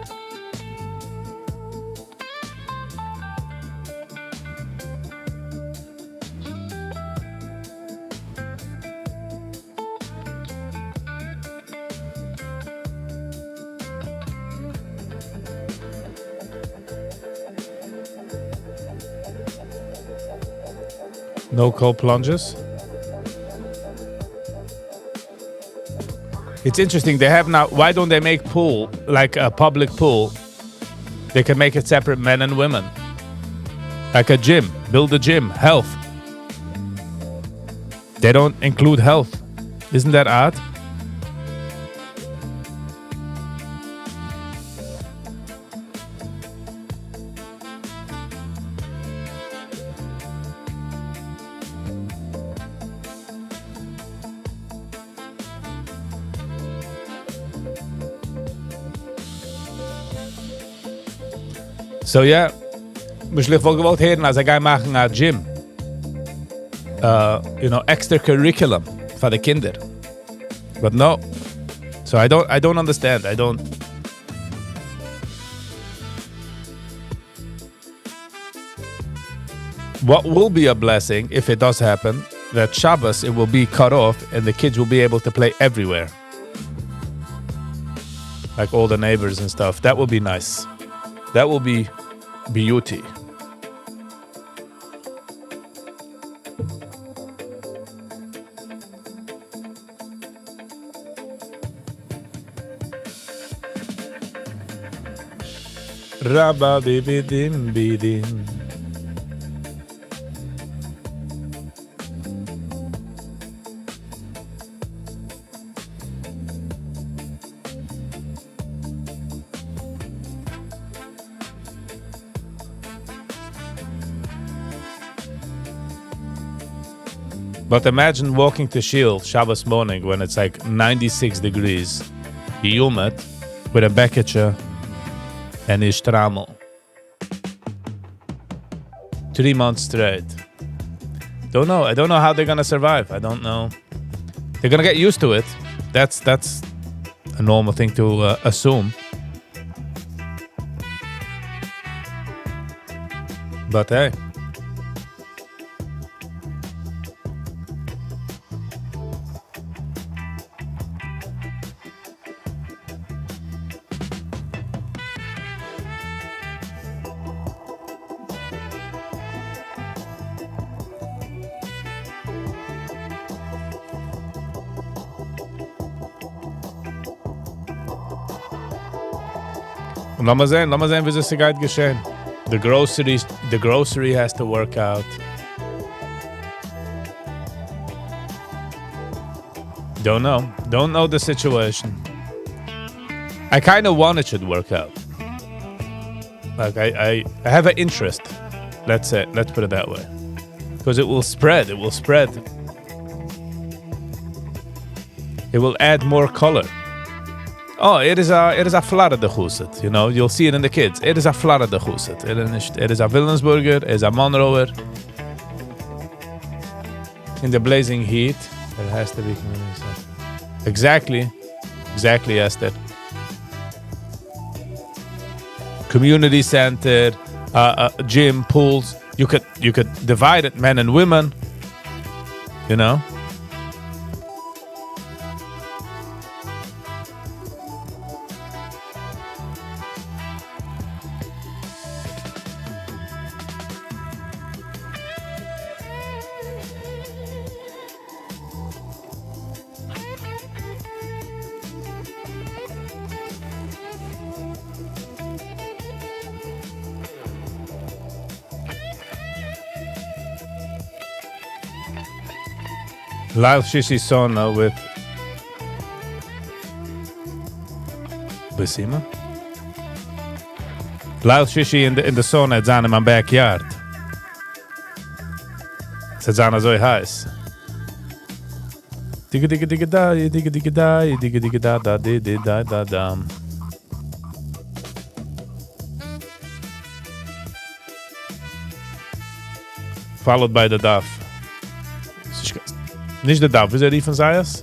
S2: No cold plunges. It's interesting. They have now. Why don't they make pool like a public pool? They can make it separate, men and women. Like a gym. Build a gym. Health. They don't include health. Isn't that odd? So ja, misschien wel geweld heren als ik ga maken naar gym. Extra curriculum voor de kinderen. But no. So I don't understand. I don't. What will be a blessing if it does happen, that Shabbos it will be cut off and the kids will be able to play everywhere. Like all the neighbors and stuff. That will be nice. That will be beauty. Rabba bidim bidim. But imagine walking to Shul Shabbos morning when it's like 96 degrees, humid, with a beketje and ishtramel. 3 months straight. Don't know. I don't know how they're gonna survive. I don't know. They're gonna get used to it. That's a normal thing to assume. But hey. Lass mal sehen, wie es geht geschehen. The grocery has to work out. Don't know the situation. I kind of want it should work out. Like I have an interest. Let's put it that way. Because it will spread. It will add more color. Oh, it is a Florida Chuset. You know, you'll see it in the kids. It is a Florida Chuset. It is a Wilhelmsburger. It is a Monroer. In the blazing heat, it has to be community center. Exactly, Esther. Community center, gym, pools. You could divide it, men and women. You know. Lyle Shishi sauna with Besima. Lyle Shishi in the sauna is in my backyard. It's so heiß. Digga digga digga da, digga digga da, digga digga da da da da da. Followed by the daf. Nicht der daf, is er von Zayas?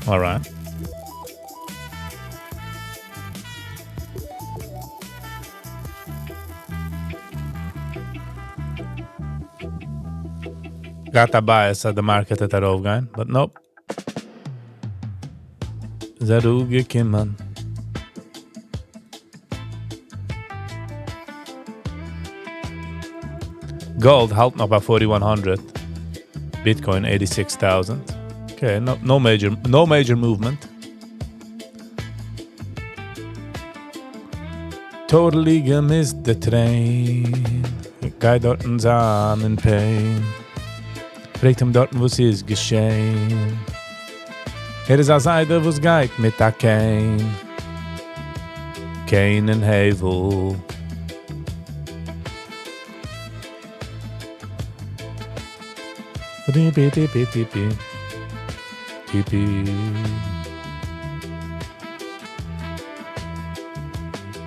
S2: All right. Got a bias at the market at Rovgain, but nope. Zaruge Kimman. Gold halt noch bei 4100. Bitcoin 86,000. Okay, no major movement. Totally gemissed the train. Guy dorten sahen in pain. Fragt ihm dorten, was ist geschehen. Is a Seite, was geht mit a Kain. Kain en Hevel. Tipi, tipi, tipi. Tipi.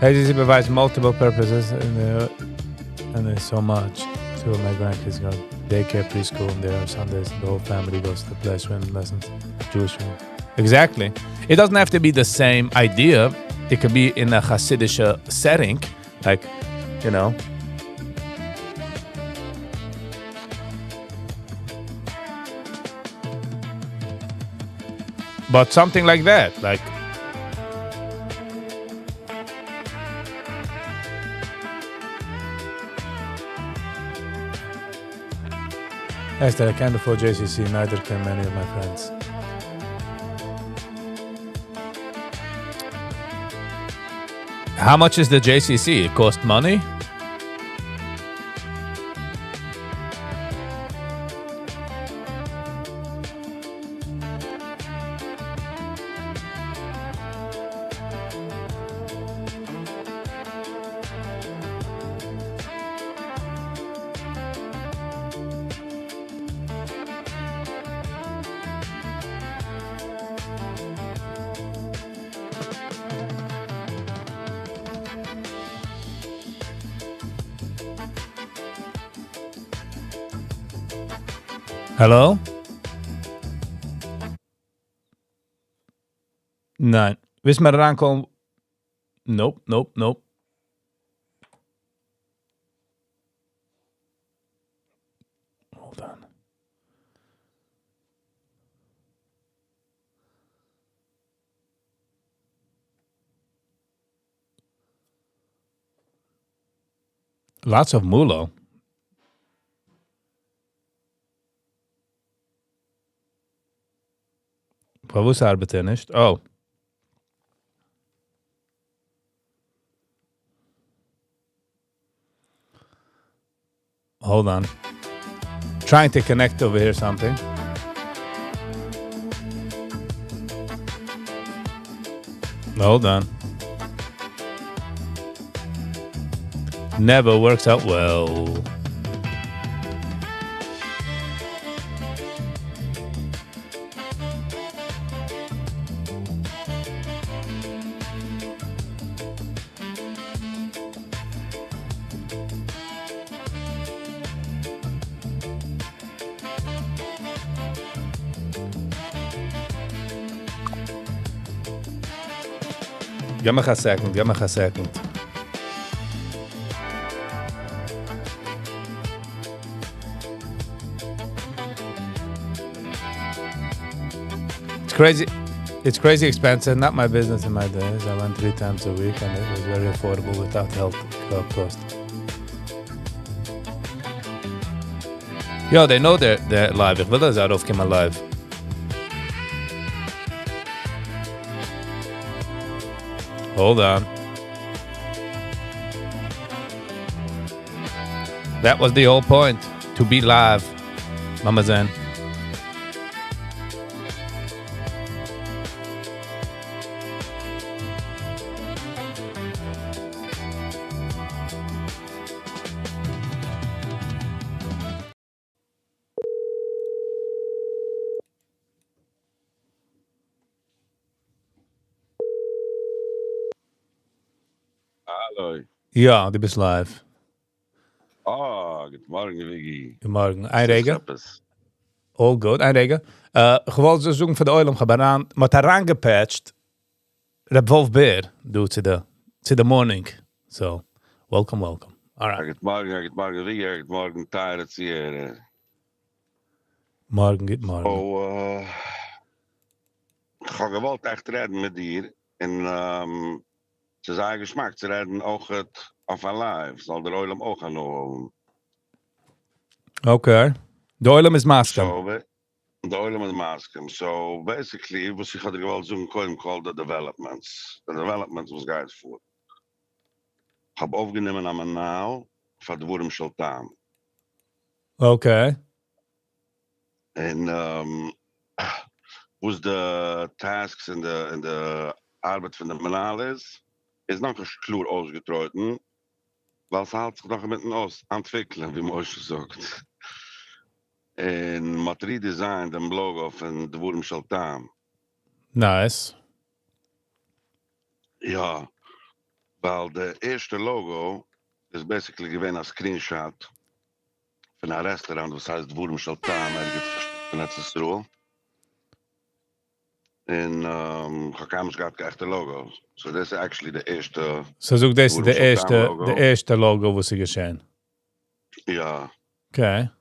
S2: HTC provides multiple purposes and there's so much. Two of my grandkids go daycare, preschool, and there are Sundays. The whole family goes to play swim lessons, Jewish swim. Exactly. It doesn't have to be the same idea. It could be in a Hasidic setting, like, you know. But something like that, like. Esther, I can't afford JCC, neither can many of my friends. How much is the JCC? It costs money? Hello? Nein. Willst du mal rankommen? Nope. Hold on. Lots of mulo. Wo arbeitet nicht? Oh. Hold on. Trying to connect over here something. Hold on. Never works out well. Give me a second. It's crazy expensive. Not my business in my days. I went 3 times a week and it was very affordable without health cost. Yo, they know they're live. Ich will das auch aufkommen live. Hold on. That was the whole point. To be live. Mama Zen.
S3: Hallo.
S2: Ja, du bist live.
S3: Guten Morgen, Viggy.
S2: Guten Morgen. Einregen?
S3: Zappes.
S2: All good. Einregen. Gewoon zo zoeken voor de oil om gaan maar daar aangepatcht. De Wolf Beer doet to the morning. So, welcome. All right.
S3: Guten Morgen, Viggy. Guten Morgen, Tyler, hier.
S2: Morgen.
S3: Ik ga geweld echt redden met dir. En ze zijn geschmack. Ze redden ook het af en live. Zal de oil ook gaan houden.
S2: Okay. De oil is masken.
S3: The oil is masking. So basically, was ik had geweld zo'n coin called the developments. The developments was guys voor. Ik heb opgenomen aan mijn naam van de Wurm Sultan.
S2: Okay.
S3: En was de tasks en de arbeid van de manaal is nog eens kloer uitgetrokken. Wel ze had zich nog met een oos ontwikkelen, wie Moshe zegt. En materie design, de logo van de Wurm Sultan.
S2: Nice.
S3: Ja, wel de eerste logo is basically gewoon een screenshot van een restaurant, dat heet Wurm Sultan, ergens van het Stroel. En Gakamos gab echte logo's. So this is actually the eerste.
S2: So zoek deze de eerste logo was geschehen.
S3: Ja.
S2: Okay.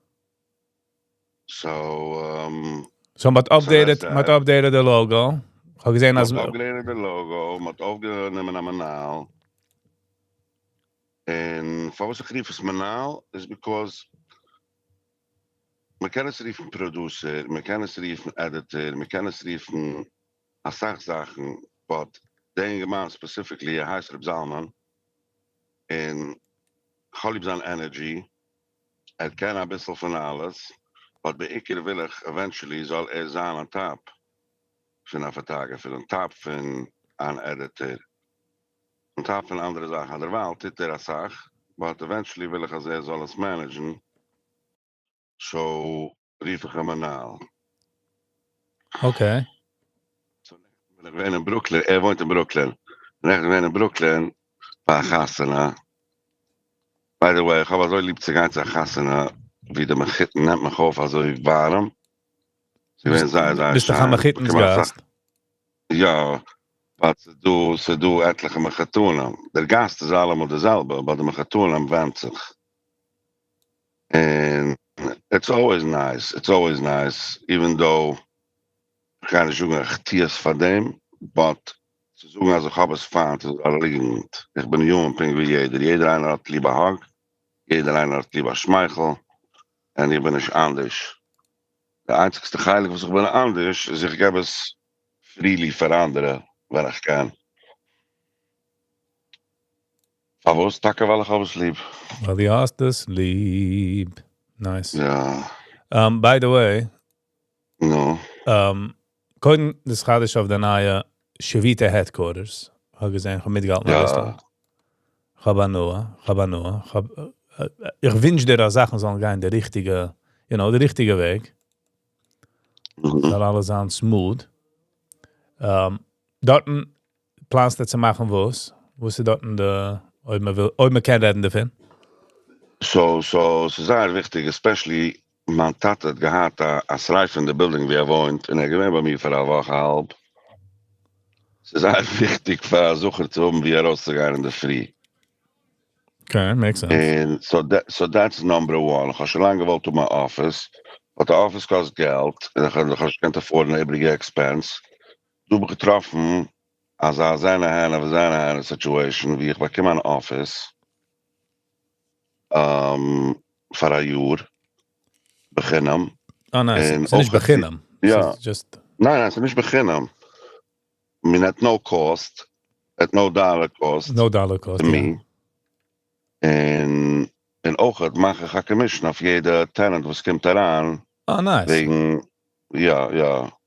S3: So
S2: met updated de logo. Ga gezien als
S3: updated de logo, met opgenomen naar manaal. En voor wat ik schreef is manaal is because me kennen schreef een producer, me kennen schreef een editor, me kennen schreef een Sachen, but deze man specifically hij schreef Zalman en Galib zijn energy, ken een beetje van alles, but bij ik willig eventually zal zijn een tap van een fotografer, een tap van een editor, een tap van andere zaken. Er wel dit er zag, but eventually willig als hij zal het managen. So rief ik hem aan.
S2: Okay.
S3: Ik ben in Brooklyn. Hij woont in Brooklyn. Ik ben in Brooklyn. Bij gasten. By the way, ik ga zo lief te gaan naar gasten. Wie de magitten net me gaf als ik warm.
S2: Dus de gaan magitten gast.
S3: Ja. Wat ze doen etliche magatonen. De gasten zijn allemaal dezelfde, maar de magatonen wendt zich. And it's always nice, even though keine Junge Tiers von dem, but zu sagen, also ich habe es fand, ist allerdings. Ich bin ein junger Ping wie jeder einer hat lieber Hag, Jeder einer hat lieber Schmeichel. Und ich bin nicht anders. Der einzigste Heilige, was ich bin anders, ist, ich gebe es freely für andere, wenn ich kann. Aber was Tacke, weil ich alles lieb.
S2: Well, die hast es lieb. Nice.
S3: Ja,
S2: By the way,
S3: no.
S2: koin des Chadisch auf der neue Shevita Headquarters. Habe gesehen, ich habe mitgehalten mit
S3: Ja.
S2: Restaurant. Ich wünsche dir, dass Sachen sollen gehen, der richtige Weg. Soll alles an smooth. Dorten planst du zu machen, wo ist dorten oi me kann reden davon?
S3: So, es ist sehr wichtig, especially, man hat het gehad, als Reif in der Building, wie wohnt, und gewinnt bei mir für eine Woche halb. Es ist sehr wichtig, für Sucher zu haben, wie rauszugehen in der Früh.
S2: Okay, makes sense.
S3: And so that's number one. Ich habe schon lange gewollt mein Office, but the Office kostet Geld, und ich kann afford eine übrige Expense. Du bin getroffen, als seine Situation, wie ich bekomme ein Office, für ein Jahr, beginnen.
S2: Oh, nice.
S3: En
S2: Es ist nicht
S3: ook
S2: beginnen.
S3: Ja.
S2: Es ist just...
S3: Nein, es ist nicht beginnen. I mean, at no cost, at no dollar cost
S2: No dollar cost,
S3: to
S2: yeah.
S3: me. En ook het mag ik een commission auf jede tenant, was komt eraan.
S2: Oh, nice.
S3: Wegen, ja.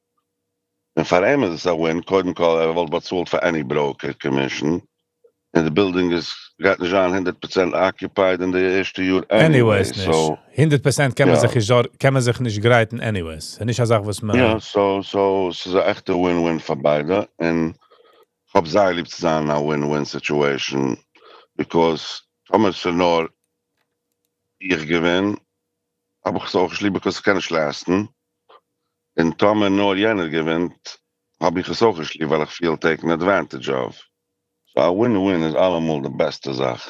S3: En voor hem is het zo, en koiden call, wel wat sold for any broker commission. And the building is got nicht an 100% occupied in the eerste jaar anyway.
S2: Anyways,
S3: So,
S2: nicht. 100% kann man
S3: Ja.
S2: sich nicht greiten anyways. Und ich sage, was man...
S3: ja, so es ist echt een win-win für beide. En ich habe sehr lieb zu sein, eine win-win situation. Because Thomas nur ich gewinne, habe ich so geschrieben, because ich kann nicht leisten. Und Thomas nur jener gewinnt, habe ich es auch geschrieben, weil ich viel taken advantage of. So a win-win is allemal de beste Sache.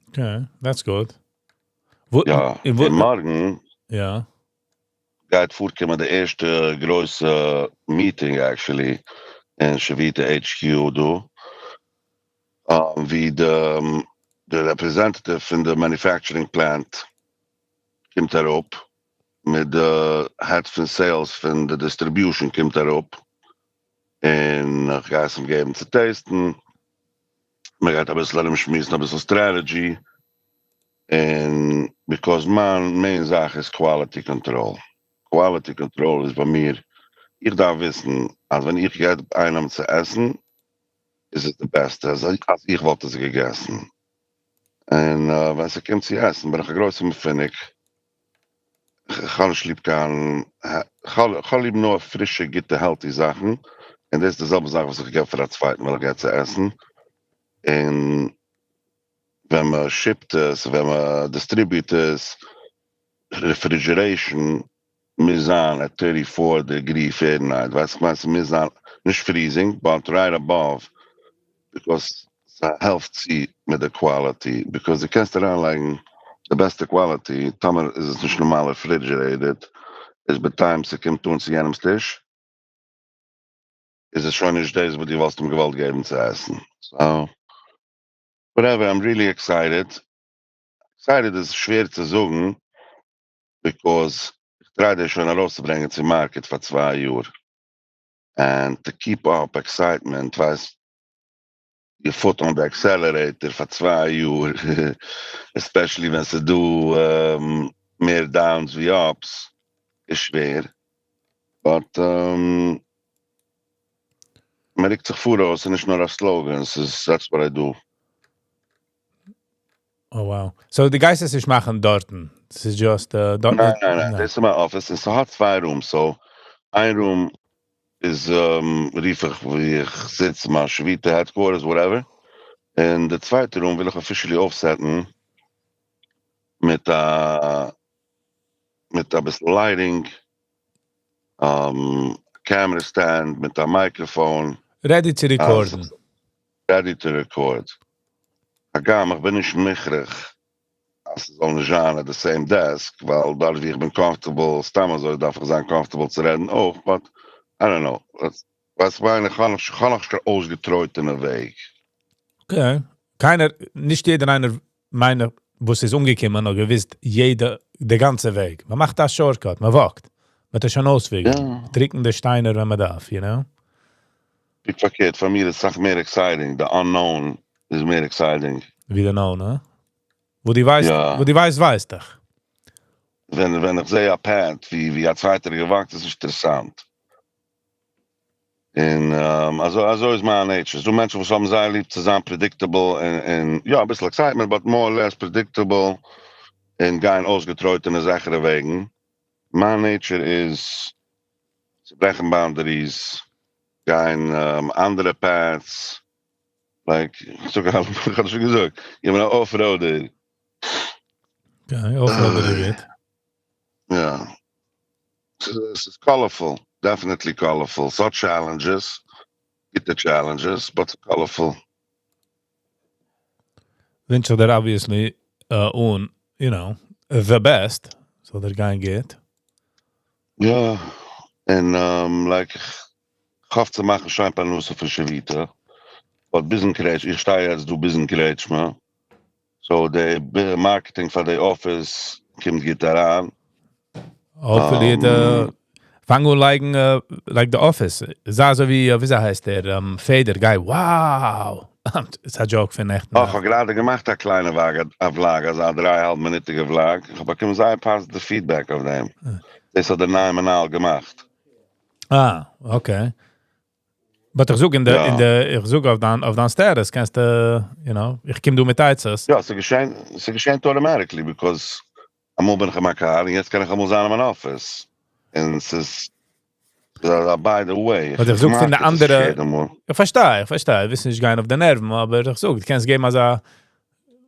S2: Okay, that's good.
S3: Ja, en morgen
S2: Ja.
S3: gaat voorkomen de eerste grote meeting, actually, in Shevita HQ do. Wie de representative in de manufacturing plant komt daarop. Met de head van sales van de distribution komt daarop. En ik ga ze hem geven te testen. Maar gaat een beetje laten schmissen, een beetje strategy. En because mijn zaak is quality control. Quality control is bij mij. Ik daar wissen, als wanneer ik ga op een te essen, is het de beste. Als ik wat ze gegessen. En wenn ze komt te essen, ben ik een grote vind ik. Ga niet liep gaan. Ga liep nur frische, gute, healthy Sachen. En dat is dezelfde zaak was ik gegeven voor dat zweite, wil ik ga te essen. En wenn man shipped es, wenn man distributes, refrigeration, mizan at 34 degrees Fahrenheit. Weißt du, mizan, nicht freezing, but right above, because it helps you with the quality. Because you can't start like the best quality, Tomer is nicht normal refrigerated, is by time sie kommt zu jenem Tisch, is es schon nicht das, was die was zum Gewalt geben zu essen. So, whatever, I'm really excited. Excited is schwer zu sagen, because ich try schon rauszubringen zum Market für 2 Jahre. And to keep up excitement, weißt, your foot on the accelerator für 2 Jahre, especially wenn sie do mehr downs wie ups, ist schwer. But, man regt sich vor aus, nicht nur auf Slogans, that's what I do.
S2: Oh, wow. So, die Geister sich machen dorten. Das ist just... dort
S3: Nein. Das ist mein Office. Es hat 2 Rooms. So, ein Room ist, rief ich, wie ich sitze, mal Shevita Headquarters, whatever. Und der zweite Room will ich officially aufsetzen mit ein bisschen Lighting, camera stand, mit einem Mikrofon.
S2: Ready to recorden.
S3: Ready to record. Agam, ich bin nicht michrig, als es soll nicht an at the same desk, weil dadurch wie ich bin comfortable, stammen soll ich dafür sein, comfortable zu reden auch, but I don't know. Was meine, ich kann noch ausgetreut in der Weg.
S2: Okay. Nicht jeder meiner wo es ist umgekommen und gewisst, der ganze Weg. Man macht das Shortcut, man wagt. Man hat schon Auswege.
S3: Ja.
S2: Trinken der Steiner, wenn man darf, you know?
S3: Big verkehrt, für mich ist es mehr exciting. The unknown is mehr exciting.
S2: Wie genau, ne? Wo die weiß doch.
S3: Wenn ich sehe, Pat, wie er zweiter gewagt ist interessant. Und, also ist meine Nature. So Menschen, die haben sehr lieb zusammen, predictable, und ja, ein bisschen excitement, but more or less predictable, und kein ausgetreut in der Sache wegen. My nature is zu brechen Boundaries, kein andere Paths, like, sogar, ich hatte schon gesagt, ich bin ein Offroader.
S2: Okay, Offroader geht.
S3: Yeah. It's colorful, definitely colorful. So challenges, get the challenges, but colorful.
S2: Wünsche dir obviously on, you know, the best, so that guy get.
S3: Yeah, and like, ich hoffe zu machen scheinbar nur so für Schwita. But bisschen Kretsch, ich stehe jetzt, du bisschen Kretsch, man. So, the marketing for the office kommt geht daran.
S2: Hopefully, fang an like the office. Sah so wie heißt der, Fader Guy. Wow! Das ist ein Joke, finde ich.
S3: Ich habe gerade gemacht, eine kleine Vlog, also eine 3,5-minütige Vlog. Ich habe sehr positive Feedback auf dem. Das hat der Namen all gemacht.
S2: Ah, okay. Aber ich suche auf den Stairs, kannst du, you know, ich komme du mit Eizes.
S3: Ja, sie geschehen automatically, because amol ben ich gemacht, und jetzt kann ich amol sein in mein Office. Und es ist, by the way.
S2: Aber ich suche von der andere, ich verstehe, wir wissen nicht gar nicht auf den Nerven, aber ich suche, du kannst gehen als ein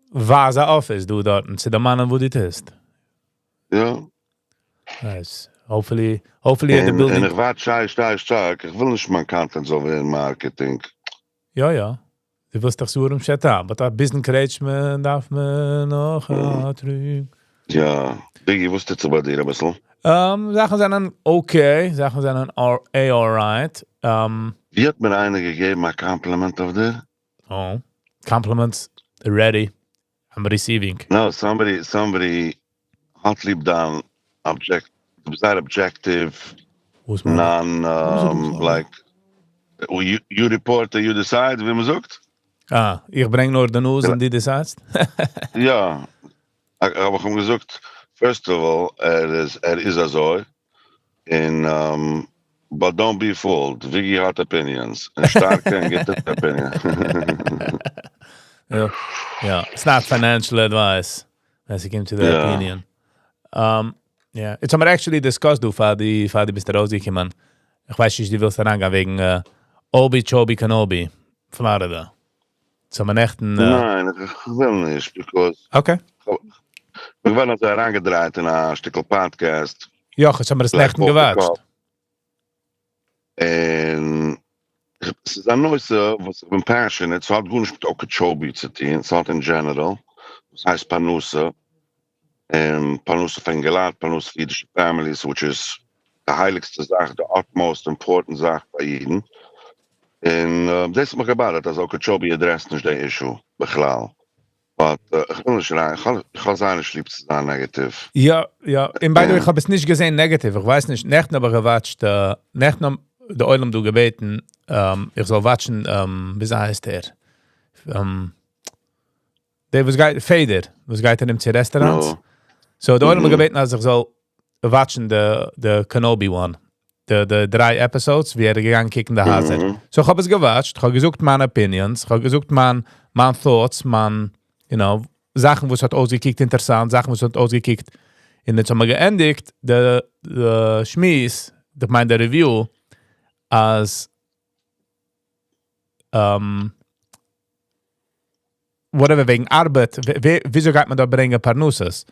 S2: Vasa Office, du dort, und zu der Mann, wo du ist.
S3: Ja.
S2: Nice. Hopefully the building.
S3: Und ich warte stark. Ich will nicht mein Content so wie in Marketing.
S2: Ja. Du willst doch so Shit haben, aber ein bisschen Kretsch darf man noch drüben.
S3: Ja. Viggy, was ist bei dir ein bisschen?
S2: Sachen sind dann okay, Sachen sind dann alright.
S3: Wie hat mir einer gegeben, ein Compliment auf dir?
S2: Oh, compliments ready. I'm receiving.
S3: No, somebody hat lieb dann objective, like, you report, you decide, wie man sagt?
S2: Ich bring nur den News und die decidest?
S3: Ja, aber ich habe gesagt, first of all, is a so, but don't be fooled. Viggy hat opinions. And Stark can get that opinion.
S2: Yeah, it's not financial advice as he came to the opinion. Yeah, it's something actually discussed du Fadi bist rausgekommen. Ich weiß nicht, die willst herangehen wegen Obi Kenobi, Florida. So man echt
S3: Nein, ich will nicht, because...
S2: Okay.
S3: Wir werden uns herangedreht in ein Stück Podcast.
S2: Ja, ich habe mir das Nächten gewatscht.
S3: Und es ist ein neues, was ich bin passionate, es hat gut nicht mit Okeechobee zu tun, es hat in general, das heißt Panusa. Panusa von Gelad, Panusa für jüdische Families, which is die heiligste Sache, die utmost important Sache bei Jeden. Und das ist mir gebaut, dass Okeechobee adressiert nicht der Issue, Bechlal. But ich will nicht rein, ich kann sein, ich liebe es dann negativ.
S2: Ja, in beide, ich habe es nicht gesehen negativ, ich weiß nicht, Nächten aber gewatscht, Nächten der Eulem du gebeten, ich soll watschen, wie heißt der? Der was geht, Fader, was geht in dem Restaurants.
S3: No.
S2: So, der Eulem gebeten, als ich soll watchen, the Kenobi one. De 3 episodes, wie gegangen kicken der Hase. So, ich habe es gewatscht, ich habe gesucht meine Opinions, ich habe gesucht meine Thoughts, you know, Sachen, was hat ausgekickt, interessant, Sachen, was hat ausgekickt. Und jetzt haben wir geendigt, der Schmies, ich meine, der Review, als whatever, wegen Arbeit, wieso geht man da bringen Parnusses?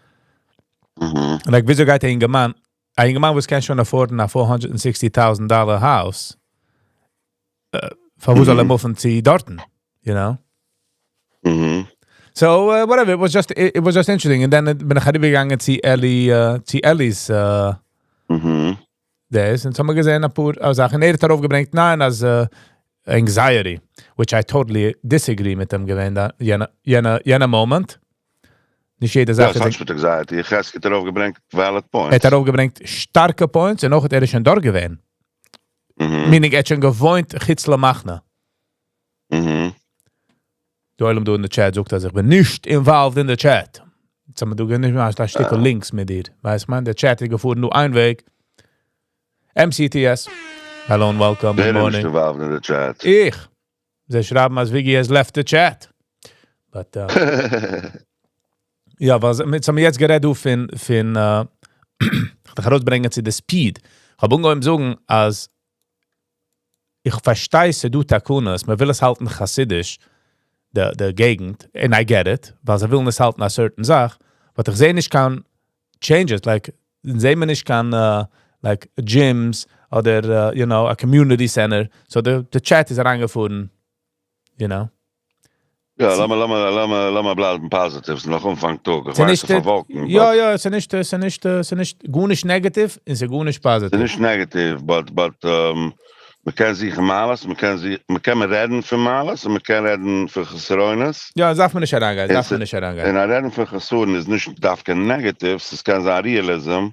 S2: Like, wieso geht ein Mann, was kann schon afforden a $460,000 house, für wo soll muffen sie dorten, you know? So, whatever, it was just interesting. And then bin ich gegangen zu Ellie's days. Und so haben wir gesehen, ein paar Sachen. Er hat darauf gebringt, nein, als anxiety, which I totally disagree mit dem gewesen, jener Moment. Nicht jede
S3: Ja,
S2: Sache.
S3: das hat gesagt. Die Geske hat darauf gebringt valid points.
S2: hat darauf gebringt starke Points und auch hat schon dort gewesen. Meaning, hat schon gewohnt, Gitzler machen. Du in der Chat sagt, dass ich bin nicht involved in der Chat. Sag mal, du gehst nicht mehr als ein Stück links mit dir. Weißt man, der Chat ist gefahren nur ein Weg. MCTS. Hello and welcome. Good
S3: Wer ist
S2: morning.
S3: involved in der Chat?
S2: Ich. Sie schreiben, als Viggy has left the chat. But, ja, was wir jetzt geredet auf ich herausbringen zu der Speed. Ich habe ungeheuer sagen, als ich verstehe, du Takunas, man will es halten chassidisch, der Gegend, and I get it, weil sie will es halten a certain Sache, but ich sehe nicht kann changes, like, sehe man nicht kann, like, gyms, oder, you know, a community center, so the chat is reingefunden, you know.
S3: Ja, lass mal bleiben positiv, noch Umfang Tag. Ich
S2: Sie
S3: weiß,
S2: nicht,
S3: verwalken.
S2: ja, es ist nicht gut nicht negativ, es ist gut nicht positiv.
S3: Es ist nicht negativ, but man kann sich Malas, man kann reden für Malas, und man kann reden für Gesroines.
S2: Ja, das darf man nicht herangehen,
S3: Und ein Reden für Gesroines ist nicht darf kein negativ, es kann sein Realism,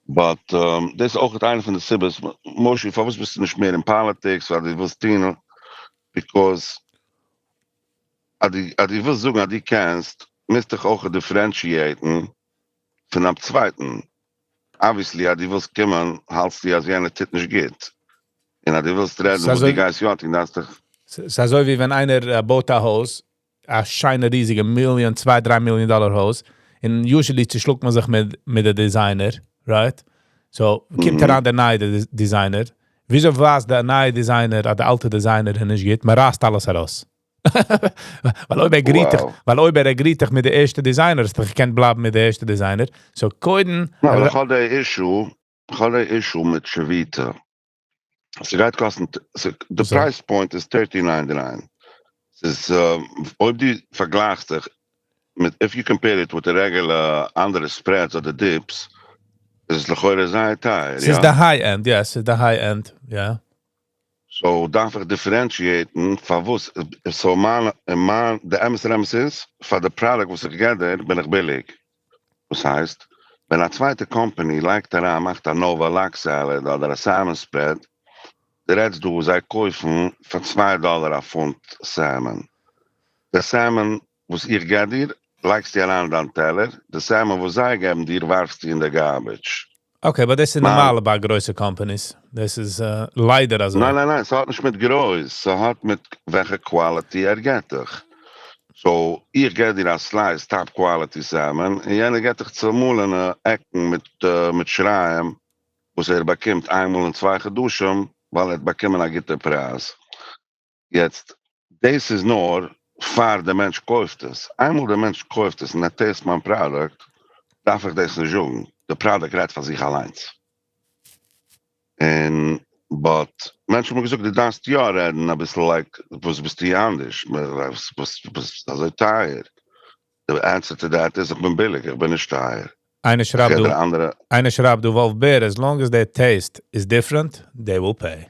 S3: but das ist auch eine von den Sibbes. Moshe, was bist du nicht mehr in Politics, weil du willst dienen, because die willst sagen, die kannst, müsst dich auch differentiaten von einem Zweiten. Obviously, die willst kommen, halst die, als jene Tit nicht geht. Und die willst reden, wo die Geist jotin, das ist doch...
S2: Es ist so, wie wenn einer baut ein Haus, ein scheine riesige Million, $2-3 Million Haus, und usually schluckt man sich mit der Designer, right? So, kommt heran der neue Designer. Wieso war es der neue Designer, oder der alte Designer, der nicht geht? Man rast alles heraus. weil euch er grietig mit der erste Designer, ist doch kein bleiben mit der erste Designer. So, koiden...
S3: Nou, ich habe der Issue mit Shavita. So geht kosten, the price point is $13.99. Es ist, ob die vergleichst dich mit, if you compare it with the regular andere spreads or the dips, es ist lechore sehr teuer,
S2: Es ist der High-End, ja, es ist der High-End, ja.
S3: So, darf ich differentiaten, von was, so der MSRMs ist, von der Product, was ich gebe, bin ich billig. Das heißt, wenn eine zweite Company, like daran, macht eine Nova Lax Salad oder eine Salmon Spread, der redest du, sie kaufen für $2 a Pfund Salmon. Der Salmon, was ihr gebt dir, legst dir an den Teller, der Salmon, was sie geben dir, warfst du in der Garbage.
S2: Okay, aber das ist normal bei größeren Companies. Das ist leider also.
S3: Nein, es hat nicht mit Größe, es hat mit welcher Quality geht dich. So, ihr geht dir ein Slice, Top Quality Salmon, und jene geht dich zu mullen Ecken mit Schreien, wo sie bekommt einmal und zwei geduschen, weil bekommen einen guten Preis. Jetzt, das ist nur, fahr der Mensch kauft es. Einmal der Mensch kauft es und er testet mein Produkt, darf ich das nicht sagen. Der Produkt redt von sich allein. But Menschen haben gesagt, die darfst ja reden, ein bisschen like, was bist du anders? Was also teuer? The answer to that is, ich bin billig, ich bin nicht teuer.
S2: Eine schreibt, du Wolf Beer, as long as their taste is different, they will pay.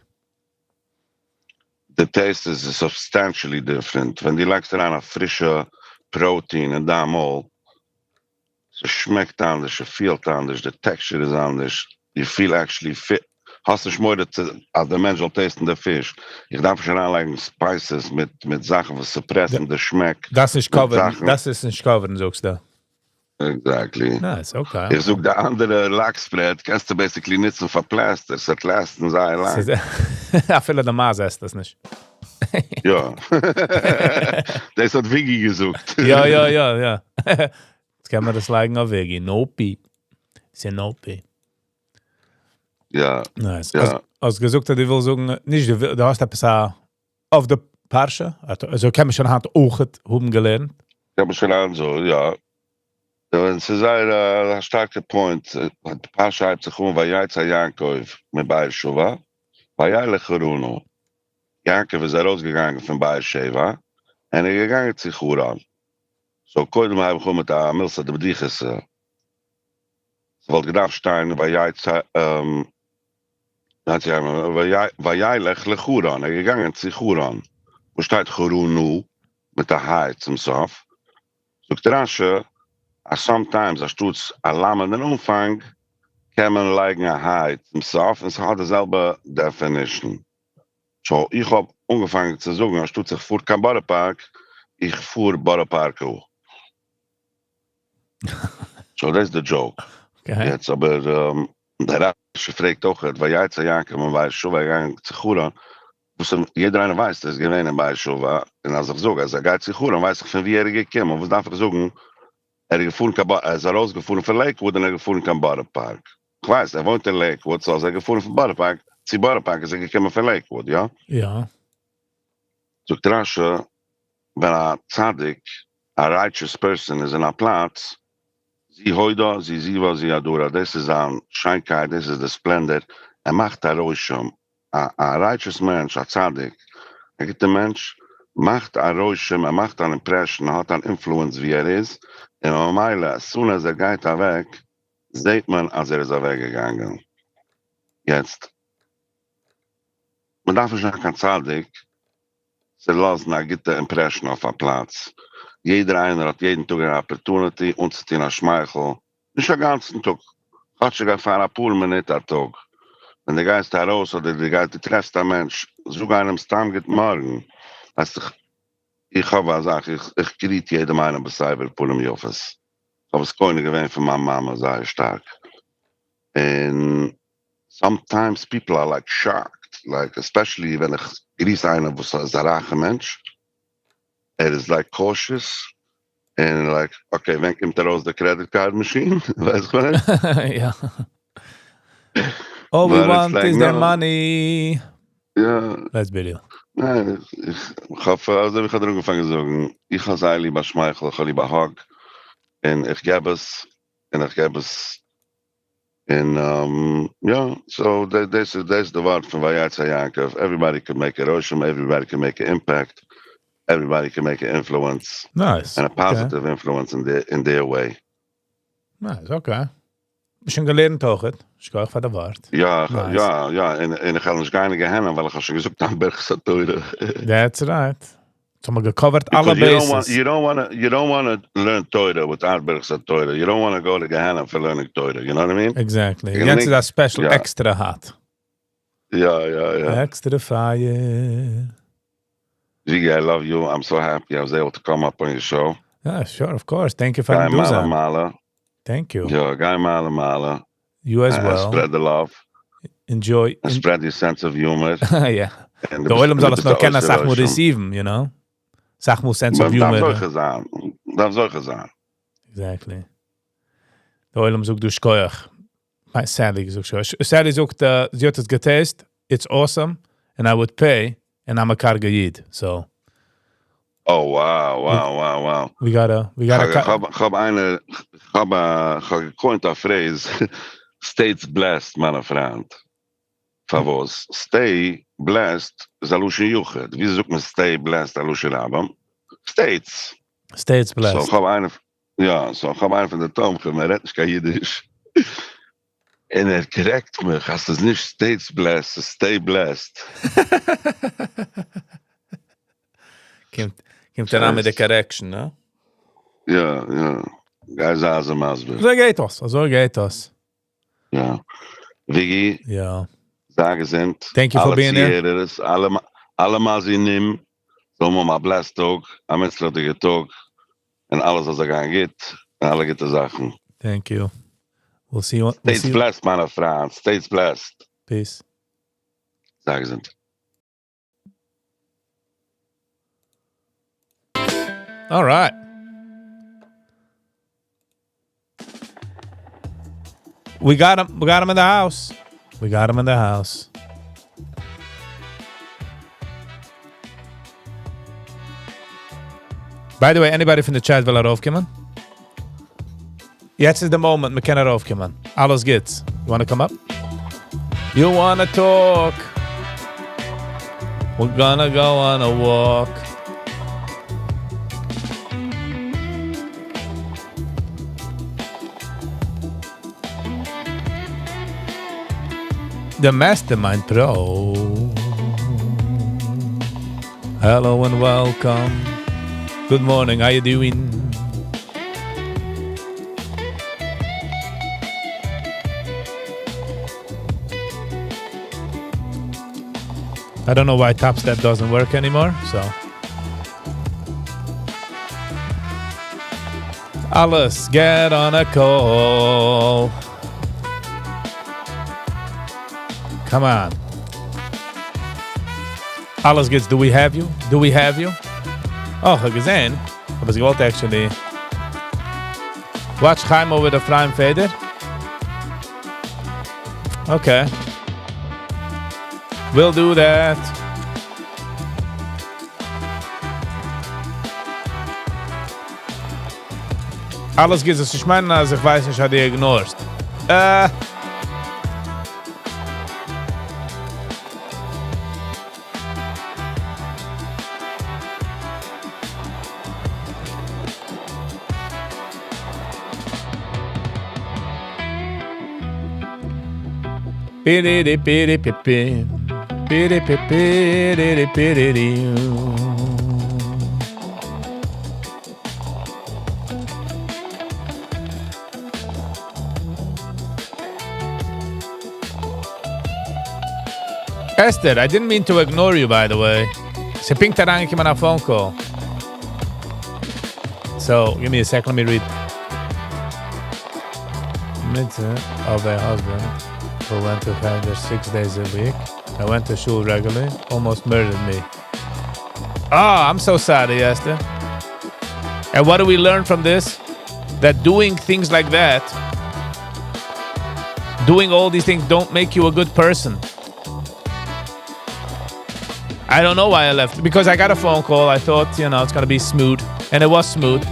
S3: The taste is substantially different. Wenn die legst daran eine frische Protein und da mal, es schmeckt anders, es fühlt anders, the texture is anders, you feel actually fit. Hast du schmödet, als der Mensch will tasten der Fisch. Ich darf schon anlegen Spices mit Sachen, was suppressen, der Schmeck.
S2: Das ist nicht covern, sagst du.
S3: Exactly.
S2: Nice, okay.
S3: Ich such der andere Lachspread, kannst du basically nicht so verplasten, es lasten sei lang.
S2: Ja, viele der Maas ist das nicht.
S3: Ja. Das hat Viggy gesucht.
S2: Ja. Jetzt kann man das liken auf Viggy. Nopi. Ist ja Nopi.
S3: Ja.
S2: Nice.
S3: Ja.
S2: Als gesucht hat, ich will sagen, nicht, du hast etwas auf der Parche, also kann man schon Hand auch haben gelernt.
S3: Ich habe schon an so, ja. Und sie sei ein starker Point. Ein paar schreibt sich weil jij zei Jankov mit Bayer Shova, weil jij lecheruno. Jankov ist rausgegangen von Bayer Sheva und gegangen sich gut an. So, koidem habe ich mit der Milsa de Bediches. Sie wollte gedacht stein, weil jij zei, weil jij gut an. Gegangen sich gut an. Wo steht Geruno mit der Heid zum Sof? So, Trasche, Sometimes, als toets alarm in Umfang, kann man legen a height. Himself, es hat dieselbe definition. So, ich hab angefangen zu sagen, als toets ich fuhr kein Badepark, ich fuhr Badepark auch. So, das ist der Joke.
S2: Okay.
S3: Jetzt, aber der Rasche fragt auch, weil jetzt Janke, man weiß schon, weil ich zu Chura, jeder einer weiß, dass ich gewähne bei Schuwa, und als ich sage, als geht zu Chura, weiß ich, von wie gekommen, was darf ich sagen, ist rausgefahren von Lakewood und gefahren kein Badepark. Ich weiß, wohnt in Lakewood, so als gefahren von Badepark, zu Badepark ist gekommen von Lakewood, ja?
S2: Ja.
S3: So, die Rasche, wenn ein Zadig, a righteous person ist in a Platz, sie heute, sie was sie adora, das ist an Scheinkeit, das ist der Splendor, macht da Rosham, a righteous Mensch, a Zadig, gibt der Mensch, macht a Rosham, macht an Impression, hat an Influence, wie ist, und normalerweise, as soon as geht weg, sieht man, als ist weggegangen. Jetzt, man darf nicht kein Zadig, sie lassen eine gute Impression auf a Platz. Jeder einer hat jeden Tag eine Opportunity, uns zu tun Schmeichel. Nicht den ganzen Tag. Hat sich gefahren ein paar Minuten am Tag. Wenn der Geist heraus oder der Geist, du treffst einen Mensch, so einem Stamm geht morgen. Weißt du, ich habe eine Sache, ich kriege jedem einen bei Cyber Pullum Office. Aber es kann nicht gewähnt von meiner Mama, sehr stark. And sometimes people are like shocked, like especially wenn ich grüße einen, was ist ein reicher Mensch. Is like cautious and like, okay, wenn kommt raus der Credit Card Machine? Weißt du was?
S2: Ja. All we want like, is their money.
S3: Ja.
S2: Let's video.
S3: Nein, ich habe angefangen zu sagen, ich habe sehr lieber Schmeichel, ich habe lieber Hug und ich gebe es and yeah, so that's the word from Vayatza Yankov. Everybody can make a Rosham, everybody can make an impact. Everybody can make an influence.
S2: Nice.
S3: And a positive influence in their way.
S2: Nice, okay. Schon gelernt auch, ich gehe auch von der Wart.
S3: Ja,
S2: nice.
S3: ja, en ik ga ons gar niet gehennen, weil ich habe schon gesagt, dann Berg ist teuer.
S2: That's right. So man gecovert alle bases.
S3: You don't want to learn teuer without Berg ist teuer. You don't want to go to Gehenna for learning teuer. You know what I mean?
S2: Exactly. Jens is that special extra hot.
S3: Ja.
S2: Extra fire.
S3: Viggy, I love you. I'm so happy I was able to come up on your show.
S2: Yeah, sure, of course. Thank you for doing that.
S3: Mala.
S2: Thank you.
S3: Ja, Guy Mala.
S2: You as well.
S3: Spread the love.
S2: Enjoy.
S3: Spread your sense of humor.
S2: Ja. De oilem zal het nog kennen, zeg maar receiven, you know? Zeg maar sense of humor.
S3: Dat is ook gezegd.
S2: Exactly. De oilem zoekt dus koeig. Maar Sally is ook zo. Sally zoekt, ze had het getest. It's awesome. And I would pay. And I'm a karga yid, so.
S3: Oh, wow.
S2: We gotta.
S3: Ik heb gecoind a phrase. States blessed, mijn vriend. Favos. Stay blessed, zalushin yuchet. Wie zoekt me stay blessed, zalushin rabam? States.
S2: States blessed.
S3: So ik heb een van de toom gemeret, ik kan Yiddish. En correct me, als het niet states blessed, stay blessed.
S2: Komt daarna met de correction, ne?
S3: Ja. Guys, azem.
S2: Zo geht das.
S3: Ja. Viggy.
S2: Ja.
S3: Sagen sind.
S2: Thank you for being here.
S3: Alle Mazinim. So mal blessed ook. Ametslatige Tag. En alles was gaan geht. En alle gute Sachen.
S2: Thank you. We'll see you.
S3: States blessed, meine Freund. States blessed.
S2: Peace.
S3: Sagen sind.
S2: All right. We got him. We got him in the house. By the way, anybody from the chat will erover komen? Jetzt is the moment. We can erover komen. Alles geht's. You want to come up? You want to talk? We're gonna go on a walk. The Mastermind Pro. Hello and welcome. Good morning, how you doing? I don't know why Top Step doesn't work anymore, so. Alles, get on a call. Come on. Alles geht's, do we have you? Do we have you? Oh, ich habe gesehen. Aber ich wollte actually. Watch Chaimo with a freien Feder. Okay. We'll do that. Alles geht's, was ich meine, also ich weiß nicht, hat ihr ignorst. Esther, I didn't mean to ignore you, by the way. Se pinkt er eigenlijk in mijn phone call. So, give me a sec, let me read. Mitte of a husband who went to Canada 6 days a week. I went to school regularly, almost murdered me. Oh, I'm so sorry, Esther. And what do we learn from this? That doing things like that, doing all these things don't make you a good person. I don't know why I left. Because I got a phone call. I thought, you know, it's going to be smooth. And it was smooth.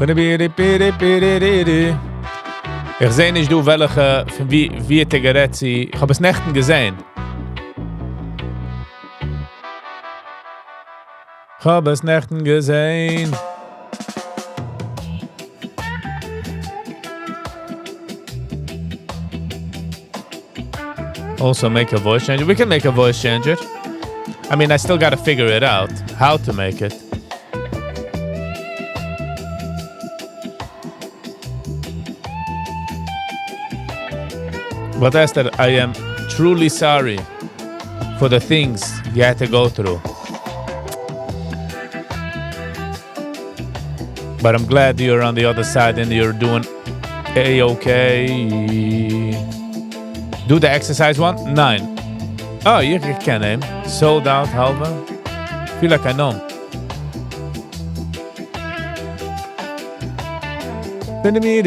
S2: Ich sehe nicht, du, welche, wie gerät sie. Ich habe es nächten gesehen. Ich habe es nächten gesehen. Also make a voice changer. We can make a voice changer. I mean, I still gotta figure it out. How to make it. But Esther, I am truly sorry for the things you had to go through. But I'm glad you're on the other side and you're doing A-okay. Do the exercise one? 9. Oh, you can name. Sold out, halva. Feel like I know him. Wie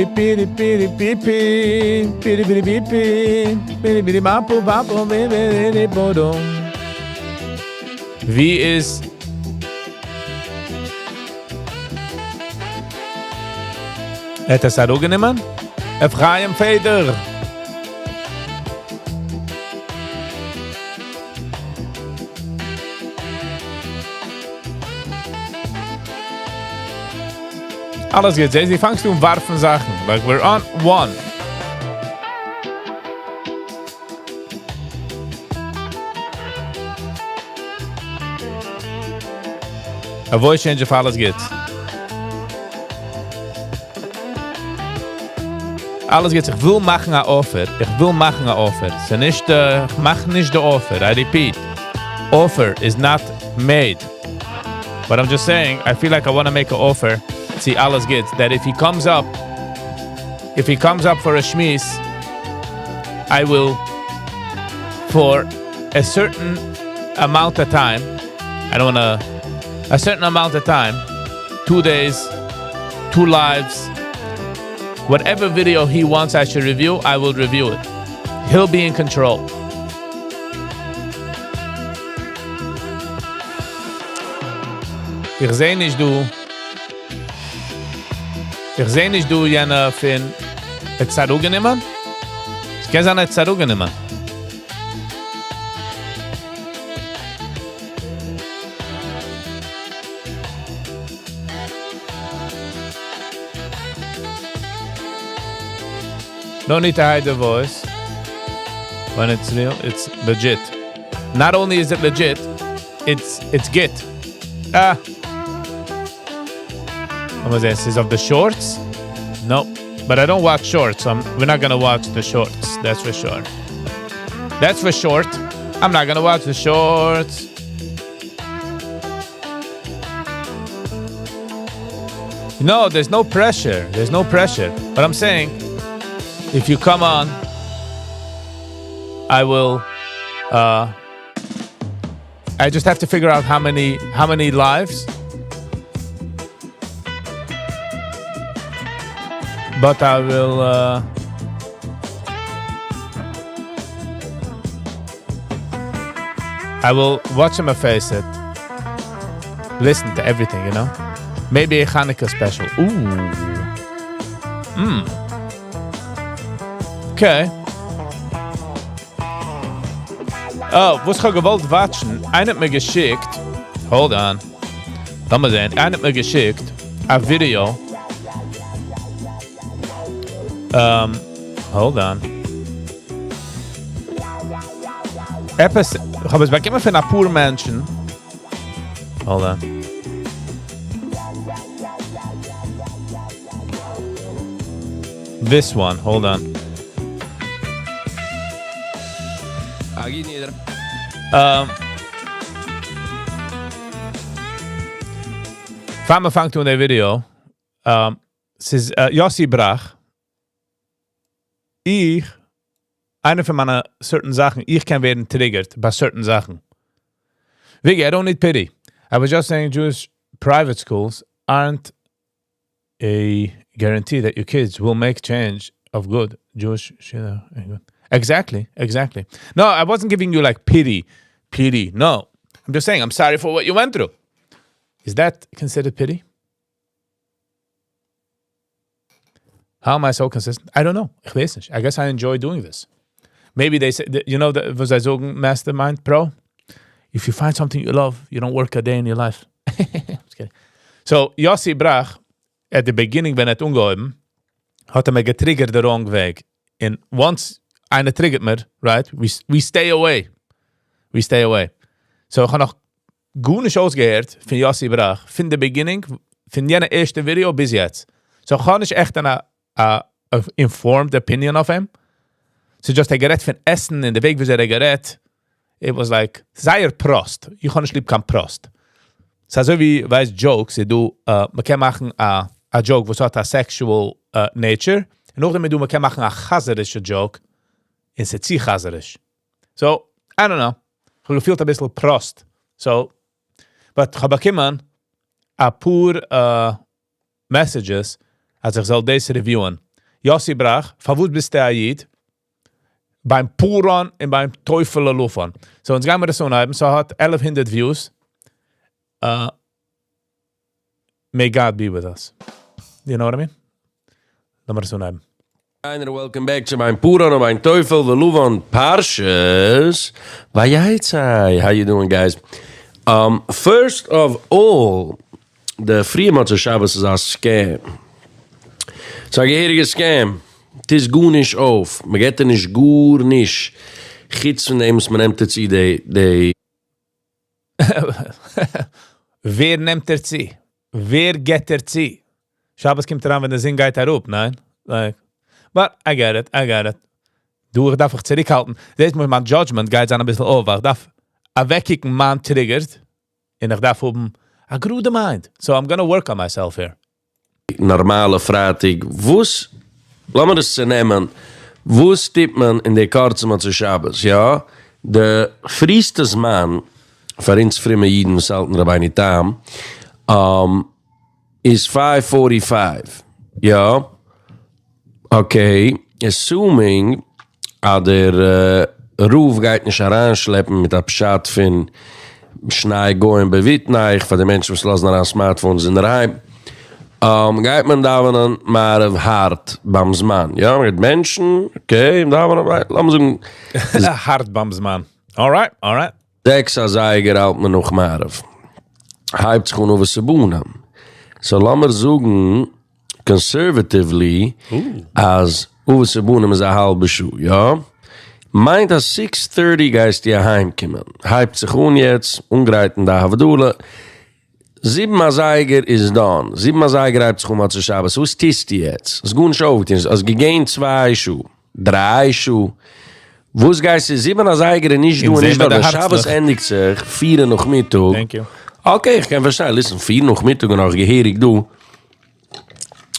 S2: ist das auch genommen? Ephraim Feder. Alles geht, sie fangst du warfen Sachen. Like we're on 1. A voice changer für alles geht. Alles geht, ich will machen ein Offer. Ich will machen ein Offer. So nicht, ich mach nicht the offer. I repeat. Offer is not made. But I'm just saying, I feel like I want to make an offer. See, alles geht. That if he comes up for a shmis, I will, for a certain amount of time, a certain amount of time, 2 days, 2 lives, whatever video he wants I should review, I will review it. He'll be in control. Ich sehe nicht, du, jene von et Zaruge nehmen? Ich kann sagen, et Zaruge nehmen. No need to hide the voice. When it's real, it's legit. Not only is it legit, it's git. What was this? Is of the shorts? Nope. But I don't watch shorts, so we're not gonna watch the shorts. That's for sure. That's for short. I'm not gonna watch the shorts. No, there's no pressure. There's no pressure. But I'm saying, if you come on, I will. I just have to figure out how many lives. But I will. I will watch him face it. Listen to everything, you know. Maybe a Hanukkah special. Ooh. Okay. Oh, was ich gewollt watchen. Einer hat mir geschickt. Hold on. Lass mal sehen. Einer hat mir geschickt. A Video. Hold on. Etwas. Ich habe es bekommen von einer poor Menschen. Hold on. This one. Hold on. Van me vangt toen een video. Es ist Yossi Brach. Eine von meinen certain Sachen, ich kann werden triggered bei certain Sachen. Viggy, I don't need pity. I was just saying Jewish private schools aren't a guarantee that your kids will make change of good. Jewish shit. Exactly. No, I wasn't giving you like pity. No. I'm just saying, I'm sorry for what you went through. Is that considered pity? How am I so consistent? I don't know. Ich weiß nicht. I guess I enjoy doing this. Maybe they say, you know, was I sagen, Mastermind Pro? If you find something you love, you don't work a day in your life. Just kidding. So, Yossi Brach, at the beginning, when it ungeheben, hat mich getriggert the wrong way. And once einer triggert mir, right, we stay away. We stay away. So, ich habe noch gut nicht ausgehört von Yossi Brach, von the beginning, von jener erste Video bis jetzt. So, ich habe nicht echt eine informed opinion of him. So, just a gerät von Essen, in der Weg, wie gerät, it was like, sei Prost. Ich habe nicht lieb kein Prost. So, so wie, weiß, Jokes, du, man kann machen a joke, was hat a sexual nature, und auch damit man kann machen a chaserische Joke, in se zie chaserisch. So, I don't know. Ich habe gefühlt ein bisschen Prost. So, but ich habe bekommen a pur messages, als ich soll das reviewen. Yossi Brach, verwut bist der Ayid, beim Puron und beim Teufel Lufan. So, uns gehen wir das unheben, so hat 1100 Views. May God be with us. You know what I mean? Lass mal das unheben.
S4: Welcome back to my Puron and my Teufel, the Luvan Parshas. Vayaitzai. How you doing, guys? First of all, the free Motzah Shabbos is a scam. So a geherige scam. Het is goed niet auf. Man geht er nicht gut nicht. Gits von dem, man nimmt jetzt die...
S2: Wer nimmt sie? Wer geht sie? Shabbos kommt daran, wenn der Sinn geht herup, nein? Like, but I get it. Du, ich darf dich zurückhalten. Das ist mein Judgment, geht ein bisschen over. Ich darf wegkicken, man triggert. Und ich darf oben a grude mind. So I'm gonna work on myself here.
S4: Normale Freitag. Wo's... Lass mal das nehmen. Wo stippt man in der Karte mit Shabbos, ja? Der friestes Mann, für uns frimme Jiden, was halten dabei nicht an, is 5:45, ja? Okay, assuming, der Ruf geht nicht heranschleppen mit der Pschat von Schnei goen bewittneich, von den Menschen, die lassen an Smartphones in der Heim, geht man da maar hart bamsman. Ja, mit Menschen, okay, da lassen wir
S2: hart bamsman. Alright.
S4: Dexa Zeiger halt man noch maar. Hypt gewoon over Sabunan. So lassen wir sagen, conservatively, als Uwe se bunem is a halbe Schuh, ja? Meint, dass 6:30 geist die heimkommen. Hypt sich jetzt, ungreiten da Havadule. 7 Seiger is done. 7 Seiger hypt sich zu Schabes. Was tist die jetzt? Es gut nicht auf. Es gegeben 2 Schuh, 3 Schuh. Wo es geist 7 Seiger nicht du, nicht da. Schabes endigt sich, 4 noch Mittag.
S2: Thank you.
S4: Okay, ich kann verstehen. Listen, 4 noch Mittag und noch geherig du.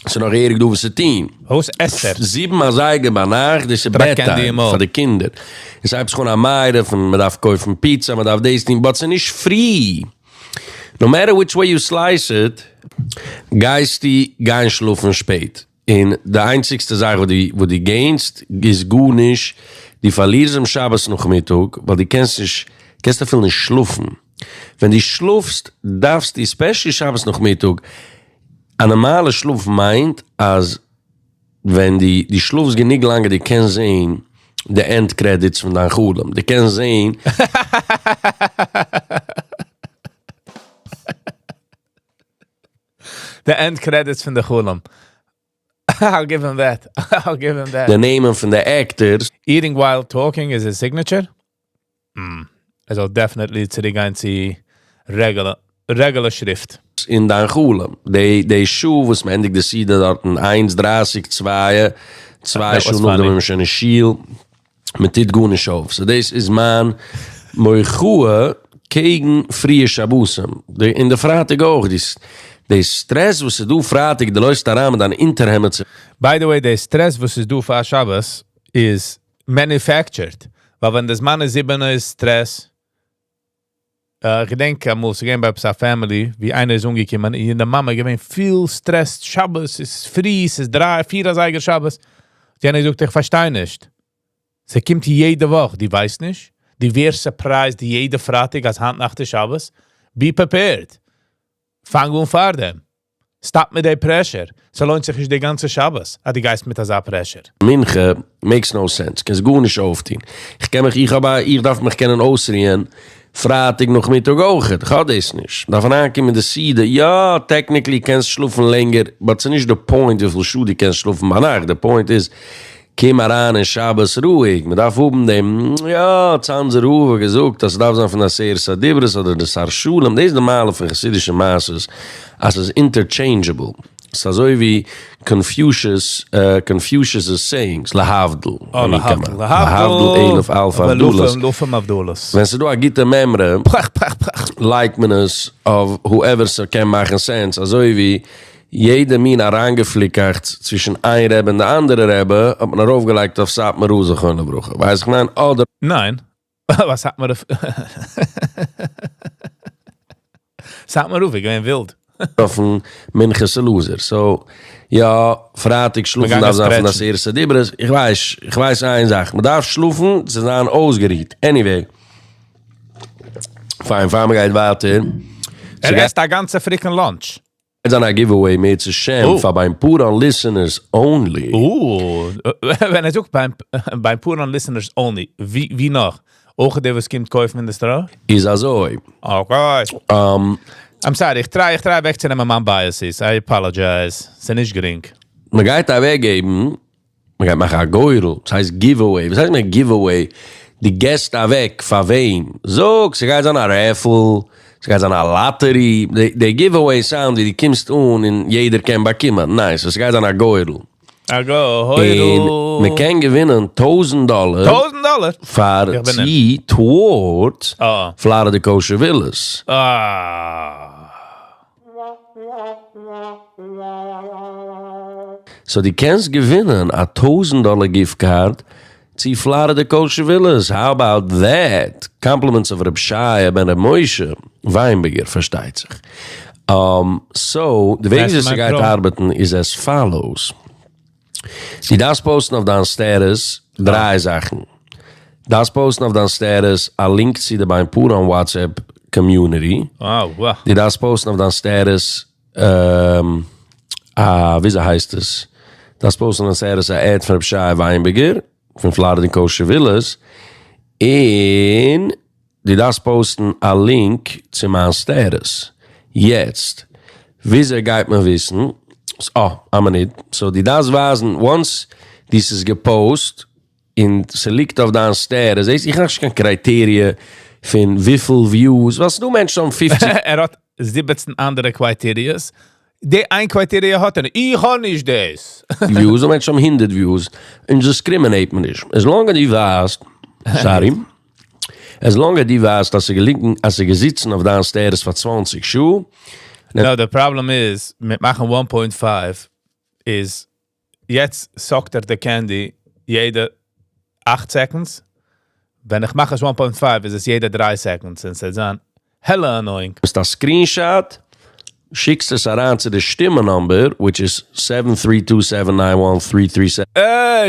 S4: So noch erig du was 10.
S2: Hoes Esther.
S4: 7 Seiger bei Nacht, das ist ein Bedtime für die Kinder. Es heißt schon an Meiden, man darf kaufen Pizza, man darf das Ding, aber es ist nicht free. No matter which way you slice it, geist die gein schlufen spät. In der einzigste Sache, wo die geinst, ist gut nicht, die verlierst am Schabes noch Mittag, weil die kennst du viel nicht schlufen. Wenn die schlufst, darfst die special Schabes noch Mittag. Ein normaler Schluf meint, als wenn die Schlufs gehen nicht lange, die können sehen, die Endcredits von deinem Chulem. Die können sehen...
S2: The end credits von der Chulem. I'll give him that. I'll give him that.
S4: The name von der Actors.
S2: Eating while talking is his signature. Also definitely zu die ganze regular Schrift.
S4: In dein Chulem. Die Schuhe, was man endlich das sieht, dort ein 1,30, 2 Schuhe noch, da man schon ein Schiel, mit dit gute Schauf. So das ist man, moi Schuhe gegen frie Schabusam. In der Freitag auch, der Stress, was du Freitag, die Leute daran dann Interhemmet zu...
S2: By the way, der Stress, was du für Shabbos, is manufactured. Weil wenn das Mann 7 ist Stress, ich denke, ich muss gehen bei einer Family, wie einer ist umgekommen, in der Mama gewinnt viel Stress, Shabbos, es ist frei, es ist 3, 4 Seiger Shabbos. Die eine sagt, ich verstehe nicht. Sie kommt jede Woche, die weiß nicht. Die wird surprised jede Freitag als Hand nach der Shabbos. Be prepared. Fang und fahr dem. Stop mit der Pressure. So lohnt sich nicht die ganze Shabbos. Die Geist mit der Pressure.
S4: Minche makes no sense. Kannst gut nicht aufziehen. Ich darf mich kennen ausreden. Freitag noch Mittag auch. Ich habe das nicht. Davon ankommen die Seide. Ja, technically kannst du schlufen länger. But it's nicht der point, wie viel Schuhe die kannst du schlufen. Der point ist, komm an in Shabbos ruhig. Man darf oben dem, ja, jetzt haben sie Ruhe gesucht, das darf sein von der Seher Sadibris oder der Sar Schulem. Das ist normal von chassidische Masses, als es interchangeable. Es ist so wie Confucius' sayings, Lahavdul. Lahavdul, Elef, Alpha, Abdulas. Wenn sie da agite Memre, like man es, of whoever so can machen sense, also wie jede Min herangeflickert zwischen ein Rebbe und der andere Rebbe, hat man aufgelegt auf Satmer Ruse können bruchen. Weiß ich nein, oder...
S2: Nein. Was hat man... Satmer Ruse, ich bin wild.
S4: Auf ein Minches Loser. So, ja, Freitag schlufen, das von das erste Dibres. Ich weiß eine Sache. Man darf schlufen, sie sind ausgeriet. Anyway. Fein, geht weiter.
S2: Ist der ganze freaking Lunch.
S4: It's a giveaway made to sham for beim Puran listeners only.
S2: Wenn sagt beim Puran listeners only, wie noch? Auch der, was kommt kaufen in der Straße?
S4: Is also.
S2: Okay. I'm sorry, ich try wegzunehmen, mein Bias ist. I apologize. Es ist nicht gering.
S4: Man geht da weggeben, man geht machen ein Geurl. Das heißt Giveaway. Was heißt mir Giveaway? Die Gäste da weg, von wem? So, sie geht an eine Raffle, sie geht an eine Lottery. Die Giveaway sound, die kommst und jeder kann bekommen. Nice, sie geht an eine Geurl. Und man kann gewinnen $1,000.
S2: $1,000?
S4: Für sie towards Florida Kosher Villas. So die kannst gewinnen a $1,000 gift card to Florida Kosher Villas. How about that? Compliments of Reb Shaya ben Reb Moshe Weinberger, versteht sich. So, the way sie geht arbeiten is as follows. Die das posten auf dein Status, 3 Sachen. Das posten auf dein Status, a link zu der beim Puran WhatsApp Community.
S2: Wow.
S4: Die das posten auf dein Status, wie heißt es? Das posten auf dein Status, a Ad von Shai Weinberger, von Florida Kosher Villas. Und die das posten, a link zu meinem Status. Jetzt, wie geht man wissen, aber nicht. So, die das wasen, once dieses gepost in se liegt auf dan sterren. Ich habe kein Kriterien von wie viel Views. Was du Menschen um 50?
S2: Hat 17 andere Kriterien. Die ein Kriterien hat ich habe nicht das.
S4: Views, und Menschen um 100 Views. Und discriminate man nicht. As long as die weißt, sorry, as long as die weißt, dass sie gesitzen auf dan sterren für 20 Schuhe.
S2: No, the problem is, mit machen 1.5 is, jetzt sagt der Candy jede 8 seconds. Wenn ich mache es 1.5, ist es jede 3 seconds. Und sie sagen, hella annoying.
S4: Ist das Screenshot, schickst es heran zu der Stimmennummer, which is 732-791-337.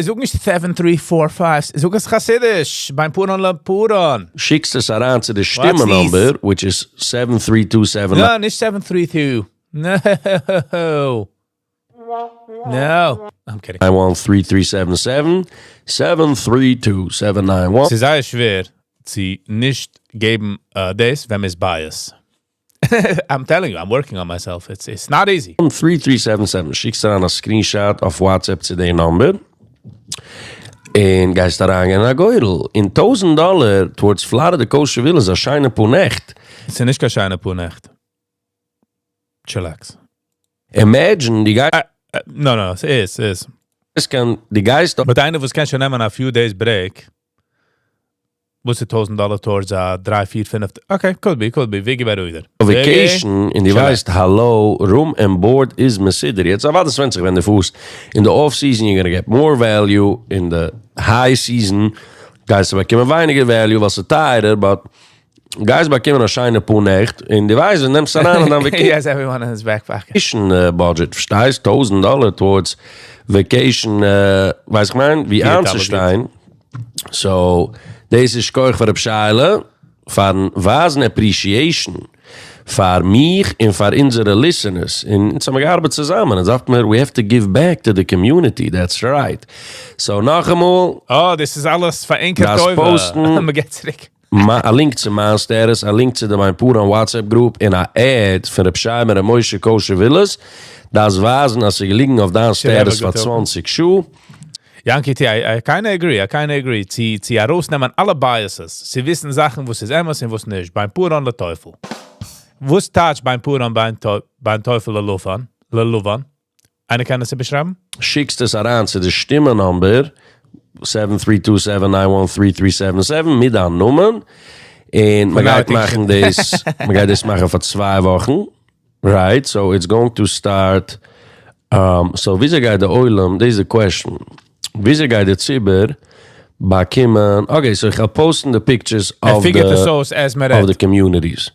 S2: Sag nicht 7345. Sag es Chassidisch. Beim Puran la Puran.
S4: Schickst es heran zu der Stimmennummer, which is 732-791.
S2: No, nicht 732. No. No. I'm kidding.
S4: 913-377, 732-791.
S2: Es ist sehr schwer, sie nicht geben das, wenn es bias. I'm telling you, I'm working on myself. It's not easy.
S4: 3377. Schickst du an een screenshot auf WhatsApp zu der Nummer. En gehst daran in een Geudel. In $1,000 towards Florida Kosher Villas, a scheine Punecht.
S2: Es ist nicht keine Punecht. Chillax.
S4: Imagine, die Geist...
S2: No, es ist.
S4: Kan die Geist...
S2: Aber einer, was kannst du nehmen, a few days break, muss $1,000 towards 3, 4, 5... Okay, could be. Viggy bei wieder.
S4: Vacation, in die weißt, hallo, room and board is misssuite. Jetzt aber das 20, wenn du fußt. In the off-season, you're gonna get more value. In the high-season, Geist bekommen weniger value, was teurer, but... Guys bekommen a scheine Punecht. In die Weise, nimmst du an und dann vacation.
S2: Yes, everyone in his backpack.
S4: Budget, verstehst? $1,000 towards vacation, weiß ich mein, wie anzustehen. So, das ist korrekt für die Bescheile, für eine wasen Appreciation, für mich und für unsere Listeners. Und jetzt haben wir gearbeitet zusammen. Und sagt mir, we have to give back to the community, that's right. So, noch einmal.
S2: Oh, das ist alles verankert.
S4: Das posten.
S2: Man geht zurück.
S4: A link to Maansteres, a link to mijn Pura WhatsApp group en a ad voor de Pschai met een mooie kosher villas. Dat is wazen als ze gelingen op Downstairs van 20 Schuhe.
S2: Yankee, I kind of agree. Sie herausnehmen alle biases. Sie wissen Sachen, wo es ist immer und wo es nicht. Beim Puran der Teufel. Wo ist Tatsch beim Puran beim Teufel der Luvan? Eine kann das beschreiben?
S4: Schickst es heran zu der Stimmennummer 732-791-3377 mit an Nummern. Und man geht machen das, man geht das machen für 2 Wochen. Right? So it's going to start. So wie sie geht der Oilem, this is the question. Wie sie geht der Zibber, bekommen, okay, so ich will posten the pictures of the communities.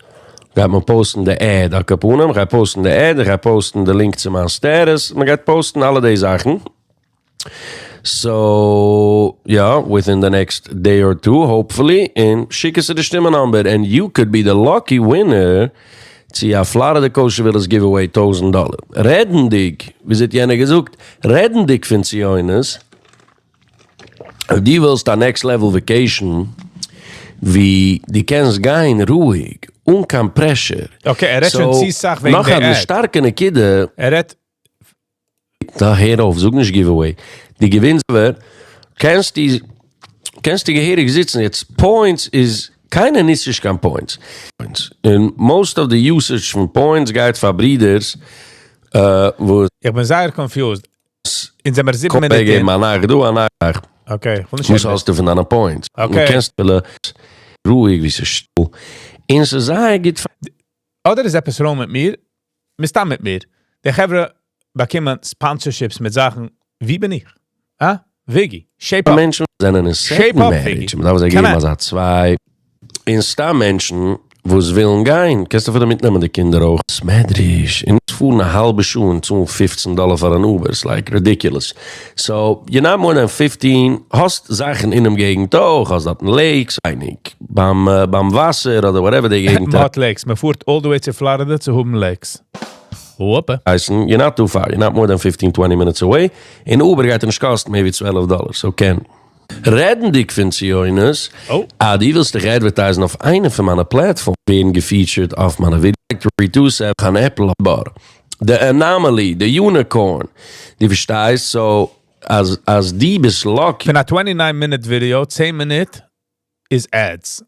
S4: Gaat man posten de ad, a kapunem, gaat posten de ad, gaat posten de link zu Masteres, man gaat posten alle die Sachen. So, yeah, within the next day or two, hopefully, and schicken ze de stimmennummer. And you could be the lucky winner to a Florida Kosher Villas giveaway $1,000. Redden dich, wie zit jene gesucht, redden dich von sie eines, die willst a next level vacation, wie die kennst gein ruhig, kein pressure.
S2: Okay, redt schon sie Sach wegen
S4: noch
S2: der
S4: Ad. Starke Kidde,
S2: redt
S4: da herauf, such nicht giveaway. Die gewinnt wird, kannst die Geherig sitzen, jetzt Points is keine nistisch kann Points. And most of the usage von Points geht für Breeders, wo
S2: ich bin sehr confused. In seiner 7 Minuten. Okay,
S4: muss hast du von einer Points.
S2: Okay.
S4: Du kennst ruhig wie sie still. In ze sagen geht
S2: Oder ist etwas wrong mit mir? Misst mit mir. Der Gevre bekommen Sponsorships mit Sachen, wie bin ich? Viggy, shape up.
S4: Menschen sind in a
S2: Shape up, Viggy.
S4: Da was gegeben, als hat 2. In Menschen, wo es willen gehen, kannst du für mitnehmen, die Kinder auch. Smedrisch. Und es fuhren eine halbe Schuhe und zu $15 für ein Uber. It's like ridiculous. So, you're not more than 15. Hast Sachen in dem Gegend auch. Hast das ein Lakes, einig. Beim Wasser oder whatever die Gegend.
S2: Hot Lakes. Man fuhrt all the way to Florida zu Huben Lakes. Whoopa.
S4: You're not too far. You're not more than 15, 20 minutes away. In Uber gaat het kost maybe $12. So can. Redden dich von Zioines.
S2: Oh.
S4: Die willst dich advertisen auf einer von meiner Plattform. Werden gefeatured auf meiner Video. 327 an Apple Bar. The Anomaly, the Unicorn. Die verstehst so, als die bist lucky.
S2: Für eine 29-minute Video, 10 Minuten is ads.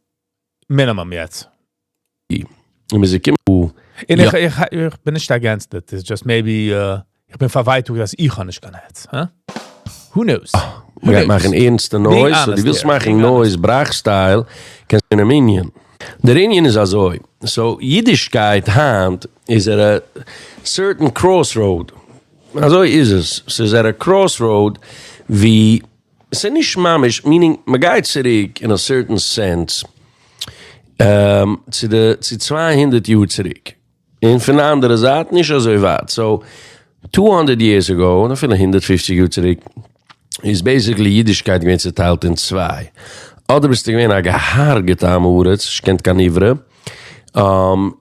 S2: Minimum jetzt.
S4: Und wir sind immer...
S2: Und ich bin nicht against it. It's just maybe, ich bin verweitet, dass ich nicht kann jetzt. Huh? Who knows?
S4: Wir machen ernste Noise, so die willst machen Noise, Brachstyle, kannst du in einem Indien. Der Indien ist also, so Yiddishkeit hand is at a certain crossroad. Also ist es. Es ist at a crossroad, wie, es ist nicht mamisch, meaning, man geht zurück in a certain sense, zu 200 Jahre zurück. Und von der anderen Seite nicht so weit. So, 200 years ago, oder vielleicht 150 Jahre zurück, is basically Yiddishkeit gewesen zerteilt in zwei. Oder bist du gewesen ein Gehaar getan, Moritz, ich kennt kein Ivre.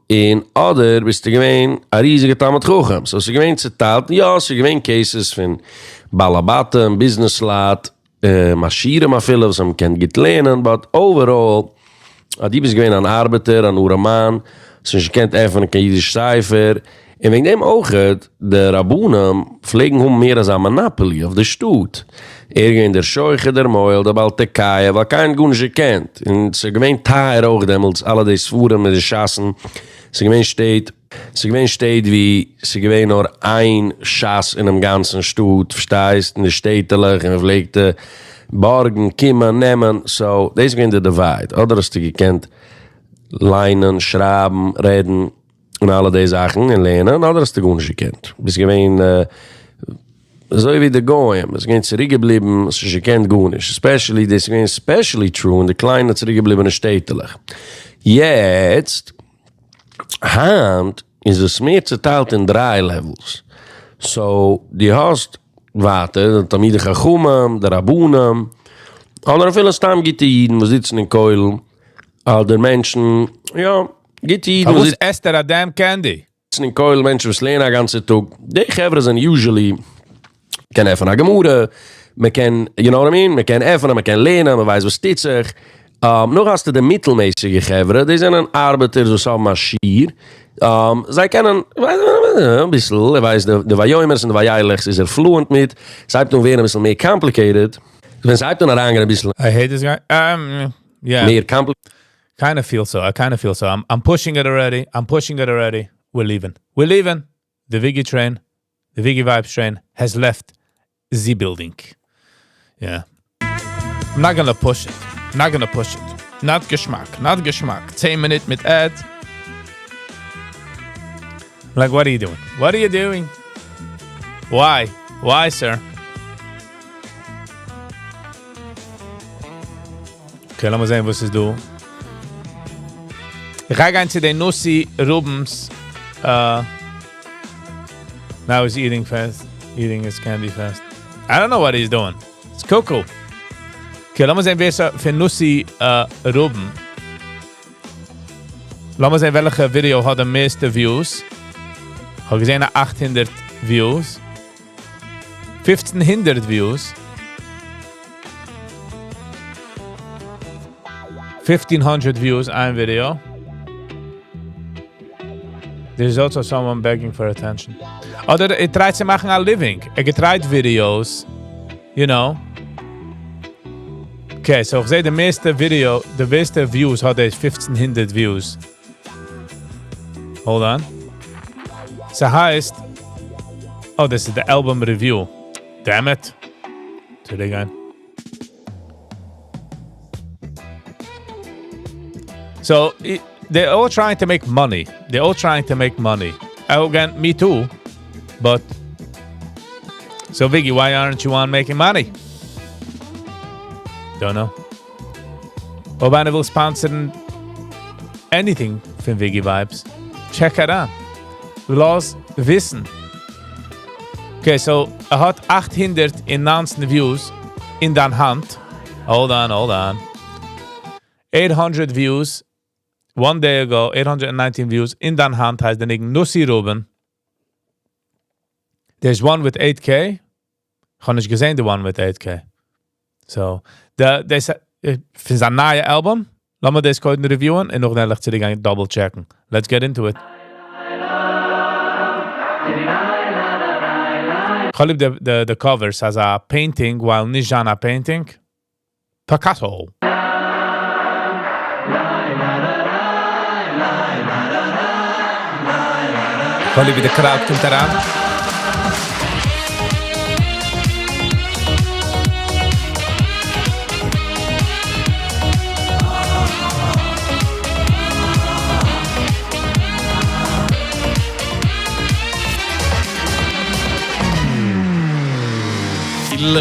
S4: In oder bist du gewesen ein riesiger Tamat Chochem. So, sie gewesen zerteilt, ja, sie gewesen Cases von Balabaten, Businesslad, Maschinen, ma viele, was man kennt, geht lernen, but overall, die bist gewesen ein Arbeiter, ein Uraman, so sie kennt einfach kein Jiddisch Cipher. Und wegen dem auch, der Rabunen pflegen mehr als ein Monopoly auf der Stutt. In der Scheuche, der Meul, der Baltekaya, weil kein Gunsch kennt. Und sie gewinnt Teier auch damals, alle die Fuhren mit den Schassen. Sie gewinnt steht wie, sie gewinnt nur ein Schass in einem ganzen Stutt, verstehst, in der Städtelig, und pflegte Borgen, Kimmen, Nehmen, so, das gewinnt der Divide. Oder hast du gekannt, Leinen, Schrauben, Reden, und alle die Sachen in lernen, oder hast du gut nicht gekannt. Bis gewesen, so wie der Goyim, es ist zurückgeblieben, es ist gekannt gut nicht. Especially, das ist especially true, in der kleinen zurückgebliebenen Städtelig. Jetzt, Hand, ist es mehr zerteilt in 3 Levels. So, die hast, warte, der Tamide Chachumam, der Rabunam, oder viele Stamm gibt die Jiden, die sitzen in Keulen, all der Menschen, ja, geht die
S2: Jiden, was esst der damn candy?
S4: In Keulen, Menschen, was lernen den ganzen Tag, die Gevre sind usually, kann even eine Gemüde, man kann, you know what I mean, man kann even, man kann lernen, man weiß, was steht sich. Noch hast du die mittelmäßige Gevre, die sind ein Arbeiter, so ein Maschier, zij kennen een bisschen, weiß, de Vajoimers en de Vajailegs is fluent mit, zij hebben toen weer een bisschen meer complicated. Wenn zij toen eraan een bisschen...
S2: I hate this guy. Yeah.
S4: Meer complicated.
S2: I kind of feel so. I'm pushing it already. We're leaving. The Viggy train, the Viggy Vibes train has left the building. Yeah. I'm not gonna push it. Not Geschmack. 10 minutes mit Ad. Like, what are you doing? Why, sir? Okay, lass mal sehen, was es du. Ich gehe gehen zu den Nussi Rubens. Now he's eating his candy fast. I don't know what he's doing. It's cool. Okay, lass mal sehen, wer ist für Nussi Ruben. Lass mal sehen, welche Video hat am meisten Views. Ich habe gesehen, 800 Views. 1500 Views. 1500 Views, ein Video. There's also someone begging for attention. Oder er tries zu machen a living. Er getreut Videos. You know. Okay, so ich sehe, the beste Views hat 1500 Views. Hold on. So heißt, oh, this is the album review. Damn it. Do it again. So, they're all trying to make money. Again, me too. But, so Viggy, why aren't you on making money? Don't know. Obama will sponsor anything from Viggy Vibes. Check it out. Los wissen. Okay, so er hat 819 Views in der Hand. Hold on. 800 views. One day ago, 819 views in der Hand heißt der Niggen Nussi Ruben. There's one with 8K. Ich habe nicht gesehen, the one with 8K. So, für sein neues Album, lassen wir das heute reviewen und noch ehrlich zu dir double checken. Let's get into it. Call the covers as a painting while nicht a painting. Picasso. Call the crowd kommt daran.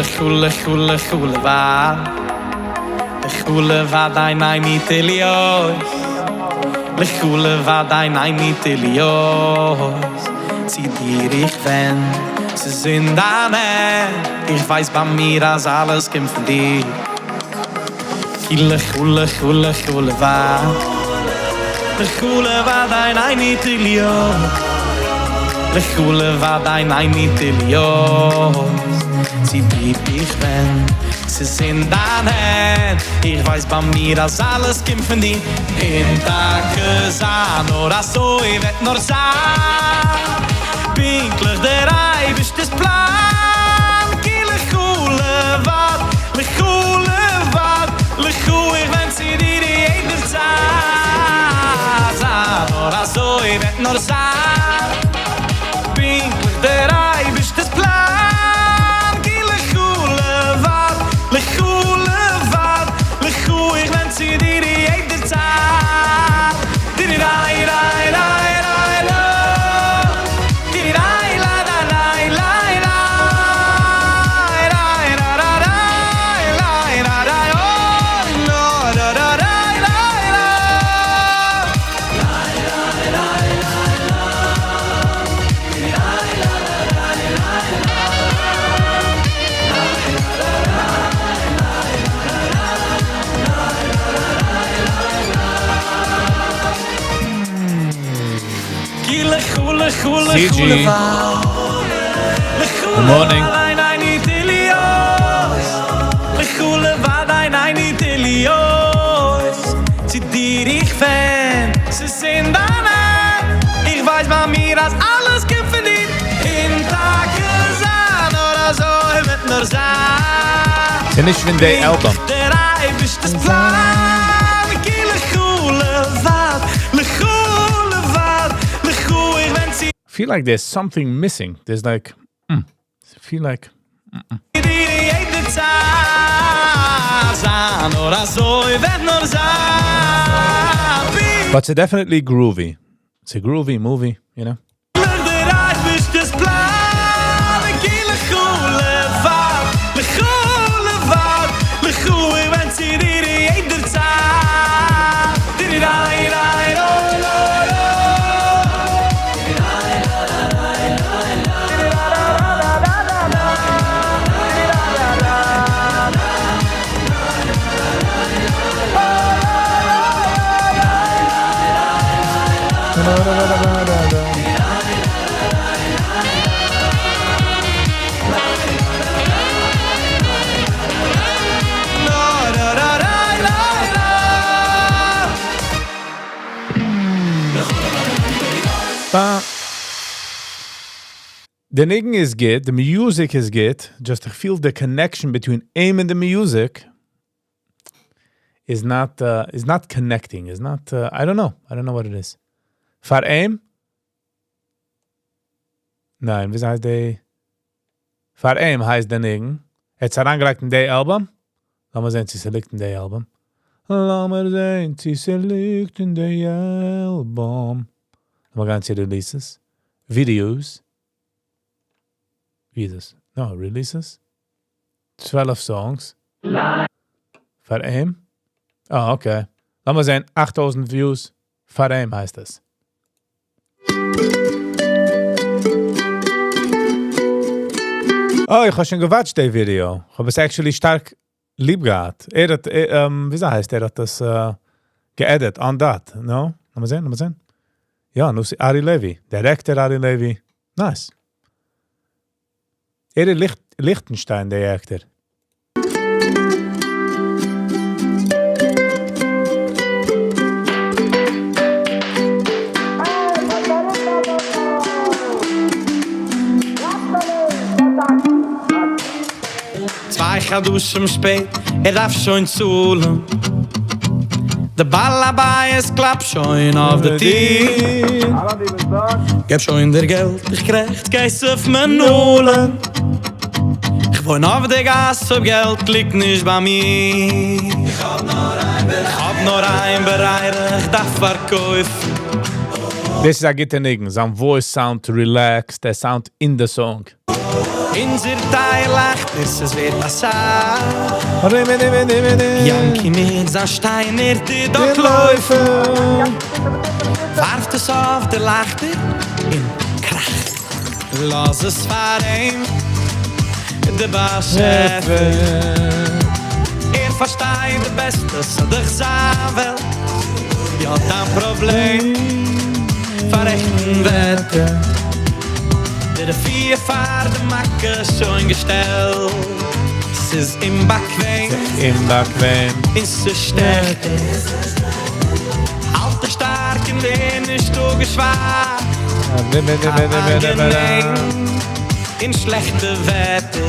S5: Chule va. De chule va dai nai mitelios. De chule va dai nai mitelios. Zieh dir ich wenn sie sind da ne. Ich weiß bei mir als alles kommt von dir. Chule va. De chule va dai nai mitelios. De chule va dai nai mitelios. Sie blieb ich wenn sie sind da net. Ich weiß bei mir als alles kommt von dir. In Tage san oder so ich werd nur sagen. Pinklich der Ei bist das Plan. Kille chule wat, le chule ich wenn sie dir jeder sagt. Oder so ich werd nur sagen. Pinklich der Ei bist das Plan. See the eight the time. Did it I Did it I
S2: CG. Good morning.
S5: Sie dir ich fan, sie sind da net. Ich weiß bei mir, dass alles gibt für dich. In Tage sein oder so, ich wird nur sein.
S2: Finish in the album.
S5: Der Ei bist das Plan. Kille chule wat, le chule ich wenn sie
S2: I feel like there's something missing. There's like, I feel like. But it's definitely groovy. It's a groovy movie, you know? The nigging is good, the music is good, just to feel the connection between aim and the music is not connecting, is not, I don't know what it is. For aim? Nein, wie heißt der? For aim heißt der nigging. Jetzt herangelegt in der Album. Lass mal sehen, sie select in der Album. Lass mal sehen, sie select in der Album. Lass mal ganz releases. Videos. Wie ist es? No, releases. 12 Songs. For aim? Oh, okay. Lass mal sehen, 8000 Views. For aim heißt es. Oh, ich habe schon gewatcht, das Video. Ich habe es actually stark lieb gehabt. Hat, wie heißt er hat das geedit, on that, no? Lass mal sehen. Ja, nu Ari Levy. Director Ari Levy. Nice. Lichtenstein, der Actor.
S5: Chadushim spät, darf schon zuhlen. Der Ballabais klappt schon auf der Tier. Gib schon der Geld, ich krieg Geist auf mein Nullen. Ich wohn auf der Gas, ob Geld liegt nicht bei mir. Ich hab nur ein Bereich, ich darf verkaufen.
S2: This is a gitter niggen. Some voice sound relaxed. The sound in the song.
S5: In zir Teil lacht, es wird passar. Yankee mit sein Stein, die dort laufen. Warft es auf der Lachte in Kracht. Lass es fahren, de Bascheffe. Versteht de Beste, so dich sein will. Ja, dein Problem, verrechten Wette. Der vier Fahrten Macke schon gestellt. Es ist im Backwein, ist es stärkt. Alte starken Lehn ist du geschwach. Angenehm, in schlechte Wette.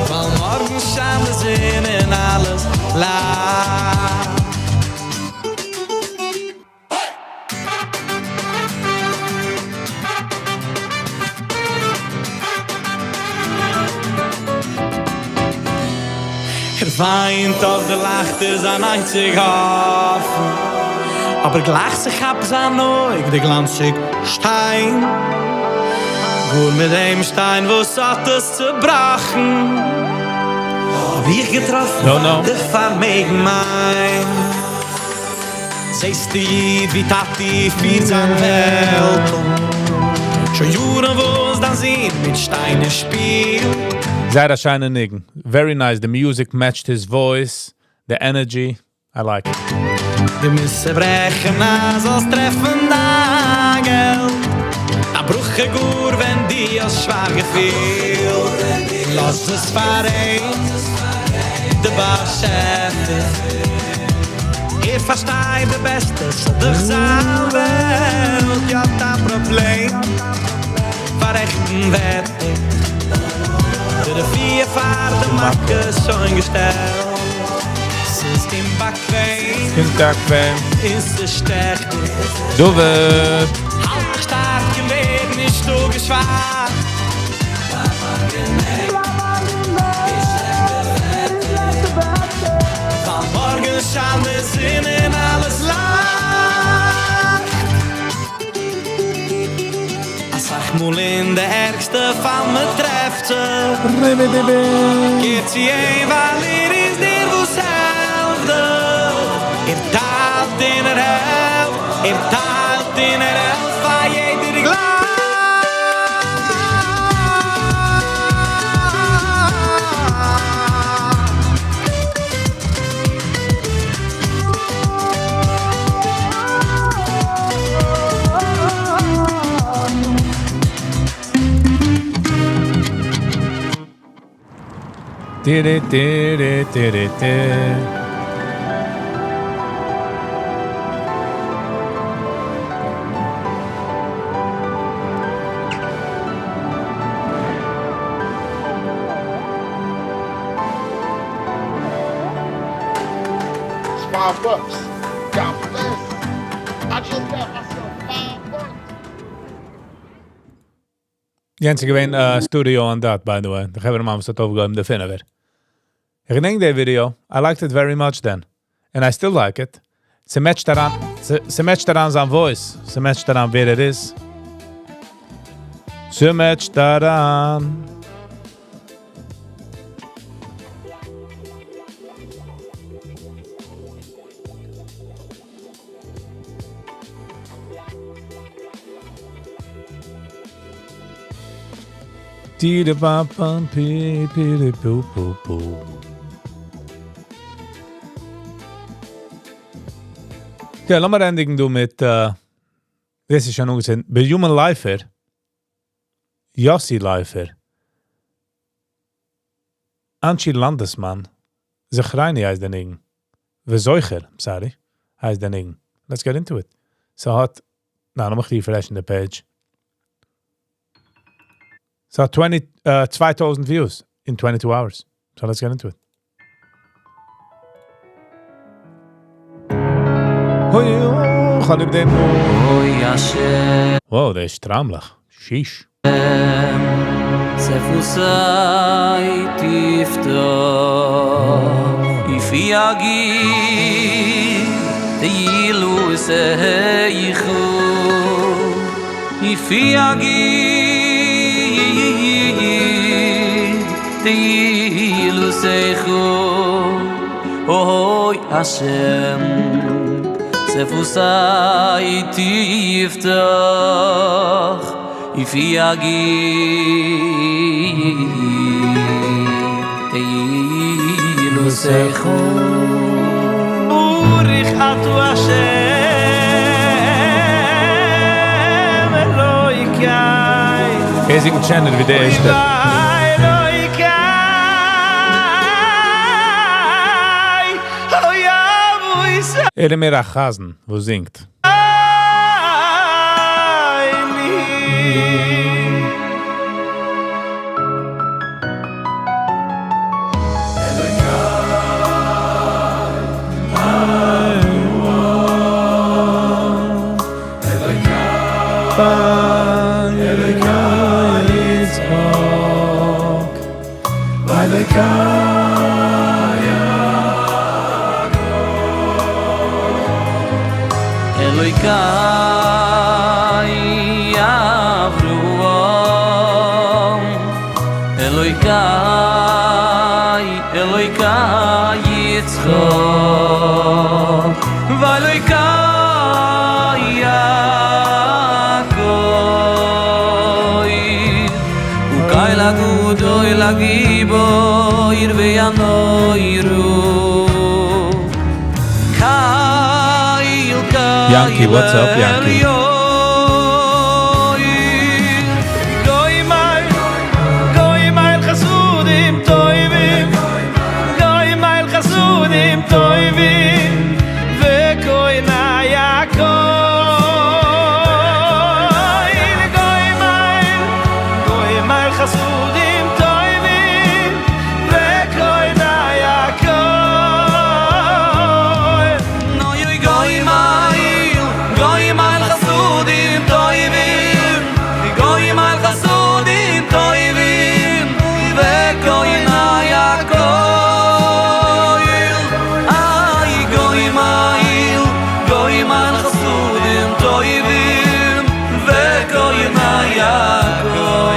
S5: Weil morgen schauen wir sehen in alles lag. Weint auf der Lacht ist ein einzig Hafen. Aber gleich sich hab sein Neug, der glanzig Stein. Gut mit dem Stein, wo es hat es zerbrochen. Hab ich getroffen, dich vermegen mein. Seist du Jid, wie Tati für sein Welt. Schon Juren, wo es dann sieht, mit Steine spielt.
S2: Zara Shine Niggen. Very nice. The music matched his voice, the energy. I like it.
S5: Wir müssen brechen, als treffen Nagel. Da bruche Gur, wenn die als schwach gefühlt. Lass es fahren, de Bascheffe. Versteht de Beste, so dich sein Welt. Ja, das Problem, verrechten Wette. De vier Fahrten Macke schon gestellt. Es ist im Backwein, ist es stärkt.
S2: Du wirst.
S5: Halt stark im Leben, nicht so geschwach. Van morgen schauen wir Sinn in alles lacht. Sag mal in der Ärgste van me treft ze. Geert sie een, weil is dir wozelfde. Taalt in Helft, taalt in Helft, van jeder glas.
S6: $5. God bless. I just got myself $5.
S2: Jensen geween studio on that, by the way. Da hebben we hem het over de vinden weer. Ik denk de video. I liked it very much then. And I still like it. Ze matcht daaraan zijn voice. Ze matcht daaraan wie het is. Ze matcht daaraan. Ja, laat maar eindigen doen met dit is ja nog eens bij Human Lifer Yossi Lifer Anchi Landesman Zechreini heißt der Ding Vezoicher, sorry heißt der Ding. Let's get into it. So hat nou, nog refresh in the page. So 20,000 views in 22 hours. So let's get into it.
S5: Oy Hashem
S2: Wow, der ist traumlich. Sheesh.
S5: Sefusai tiftach Ifi agid Teilu seichu Ifi agid Teilu seichu Oy Hashem Sefusai tiftach Ifi agid Teilu seichu Urich atu Hashem Eloikai
S2: Er singt schöner wie der erste.
S5: Eloikai Oyavu Isa
S2: Er ist mehr Achazen, wo singt.
S5: Eloikai Avruam Eloikai Yitzchak V'Eloikai Yaakov Ukai lagudoy lagiboy ve'anoiru
S2: Yankee, what's up, Yankee?
S5: Goy mal chasudim toivim Ve'koy na Yaakov Goy mal chasudim toivim Ve'koy na Yaakov No yoy goy mal chasudim toivim Goy mal chasudim toivim Ve'koy na Yaakov Ay goy mal chasudim toivim Ve'koy na Yaakov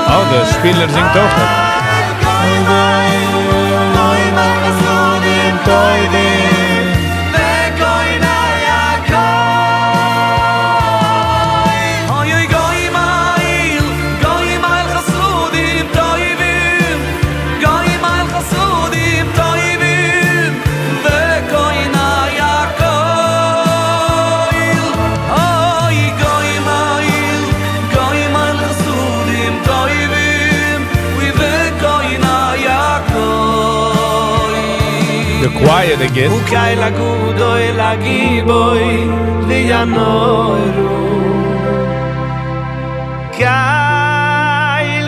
S2: Oh, der Spieler singt auch noch. The choir again.
S5: Ukai lagudoy lagiboy lianoru Kail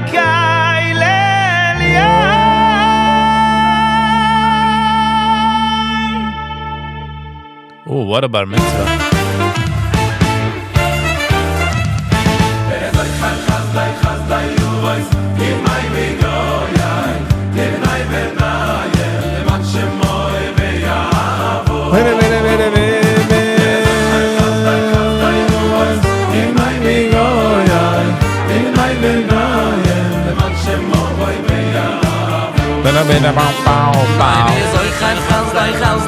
S5: eliyai
S2: Oh, what a bar mitzvah. bin a bau bau bau.
S5: So ich khaz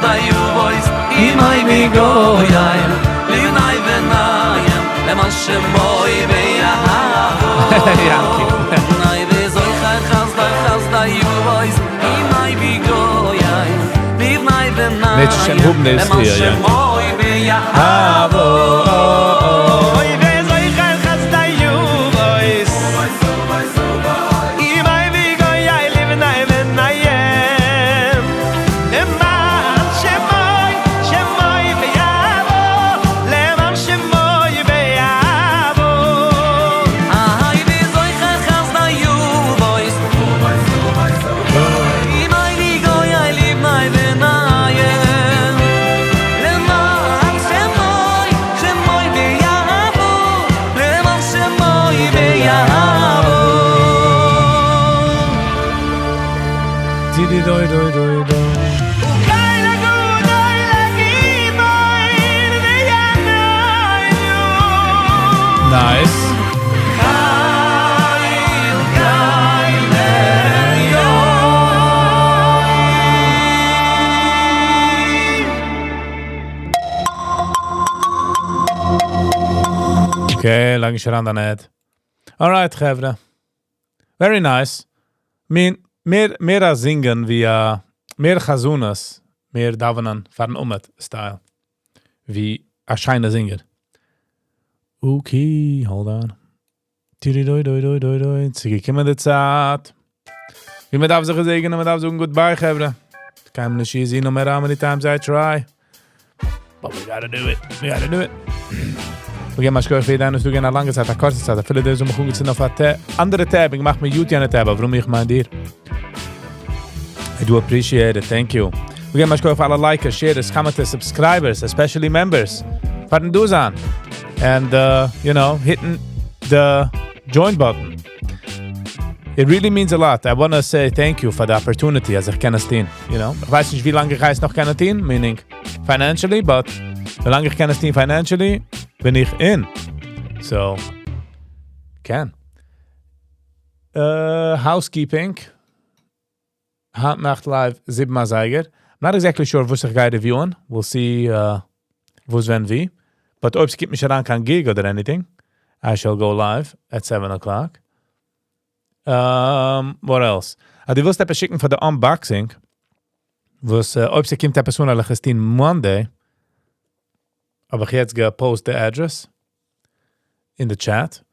S5: da you boys in my big go yaim live night and night le mash boy be ya
S2: Yankee.
S5: night so ich khaz da you boys in my big go yaim live night and night
S2: Nicht schon hoben ist hier, ja.
S5: boy be ya
S2: Abo, oh, oh.
S5: Oy be so ich khaz da you boys in my big go yaim live night and night
S2: Didi doi doi doi doi. Nice. Okay, lang is er aan de net. Alright, Gevre. Very nice. Meer a zingen wie meer chazunas, meer davanan van umet style. Wie a scheine zinger. Okay, hold on. Tiri doi doi doi doi doi. Zigi kima de zaad. Wie met af zich gezegend en met af zo'n goodbye, Gevre. Kan me niet zien no matter how many times I try. But we gotta do it. We gotta do it. We gaan maar schrijven voor je dan, dus naar lange tijd, naar korte tijd. Viele deze om goed te nog wat andere tab. Ik mag mijn YouTube aan het hebben, waarom ik maar hier. I do appreciate it, thank you. We gaan maar schrijven voor alle likers, shares, commenters, subscribers, especially members. Vatten do's aan. And, you know, hitting the join button. It really means a lot. I want to say thank you for the opportunity as ich kenne es dien. You know, ich weiß nicht, wie lange ich es noch kenne dien, meaning financially, but wie lange ich kenne es dien financially, bin ich in. So, can. Housekeeping. Handnacht live 7 Zeiger. I'm not exactly sure wo sich gehe reviewen. We'll see wo's when wie. But ob es gibt mich daran kein Gig oder anything, I shall go live at 7 o'clock. What else? Du willst etwas schicken für the unboxing. Was, ob es kommt etwas unheimliches in Monday. Aber ich jetzt gepost the address in the chat.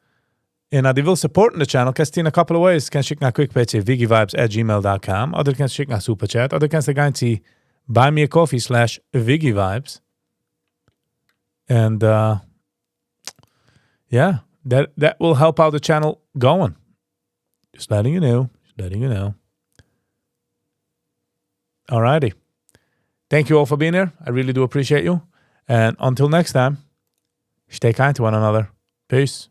S2: And du willst supporten the channel, kannst du in a couple of ways. Kannst schicken a quick page viggivibes@gmail.com oder kannst schicken a super chat oder kannst du gehen zu buymeacoffee/viggivibes. And yeah, that will help out the channel going. Just letting you know. Alrighty. Thank you all for being here. I really do appreciate you. And until next time, stay kind to one another. Peace.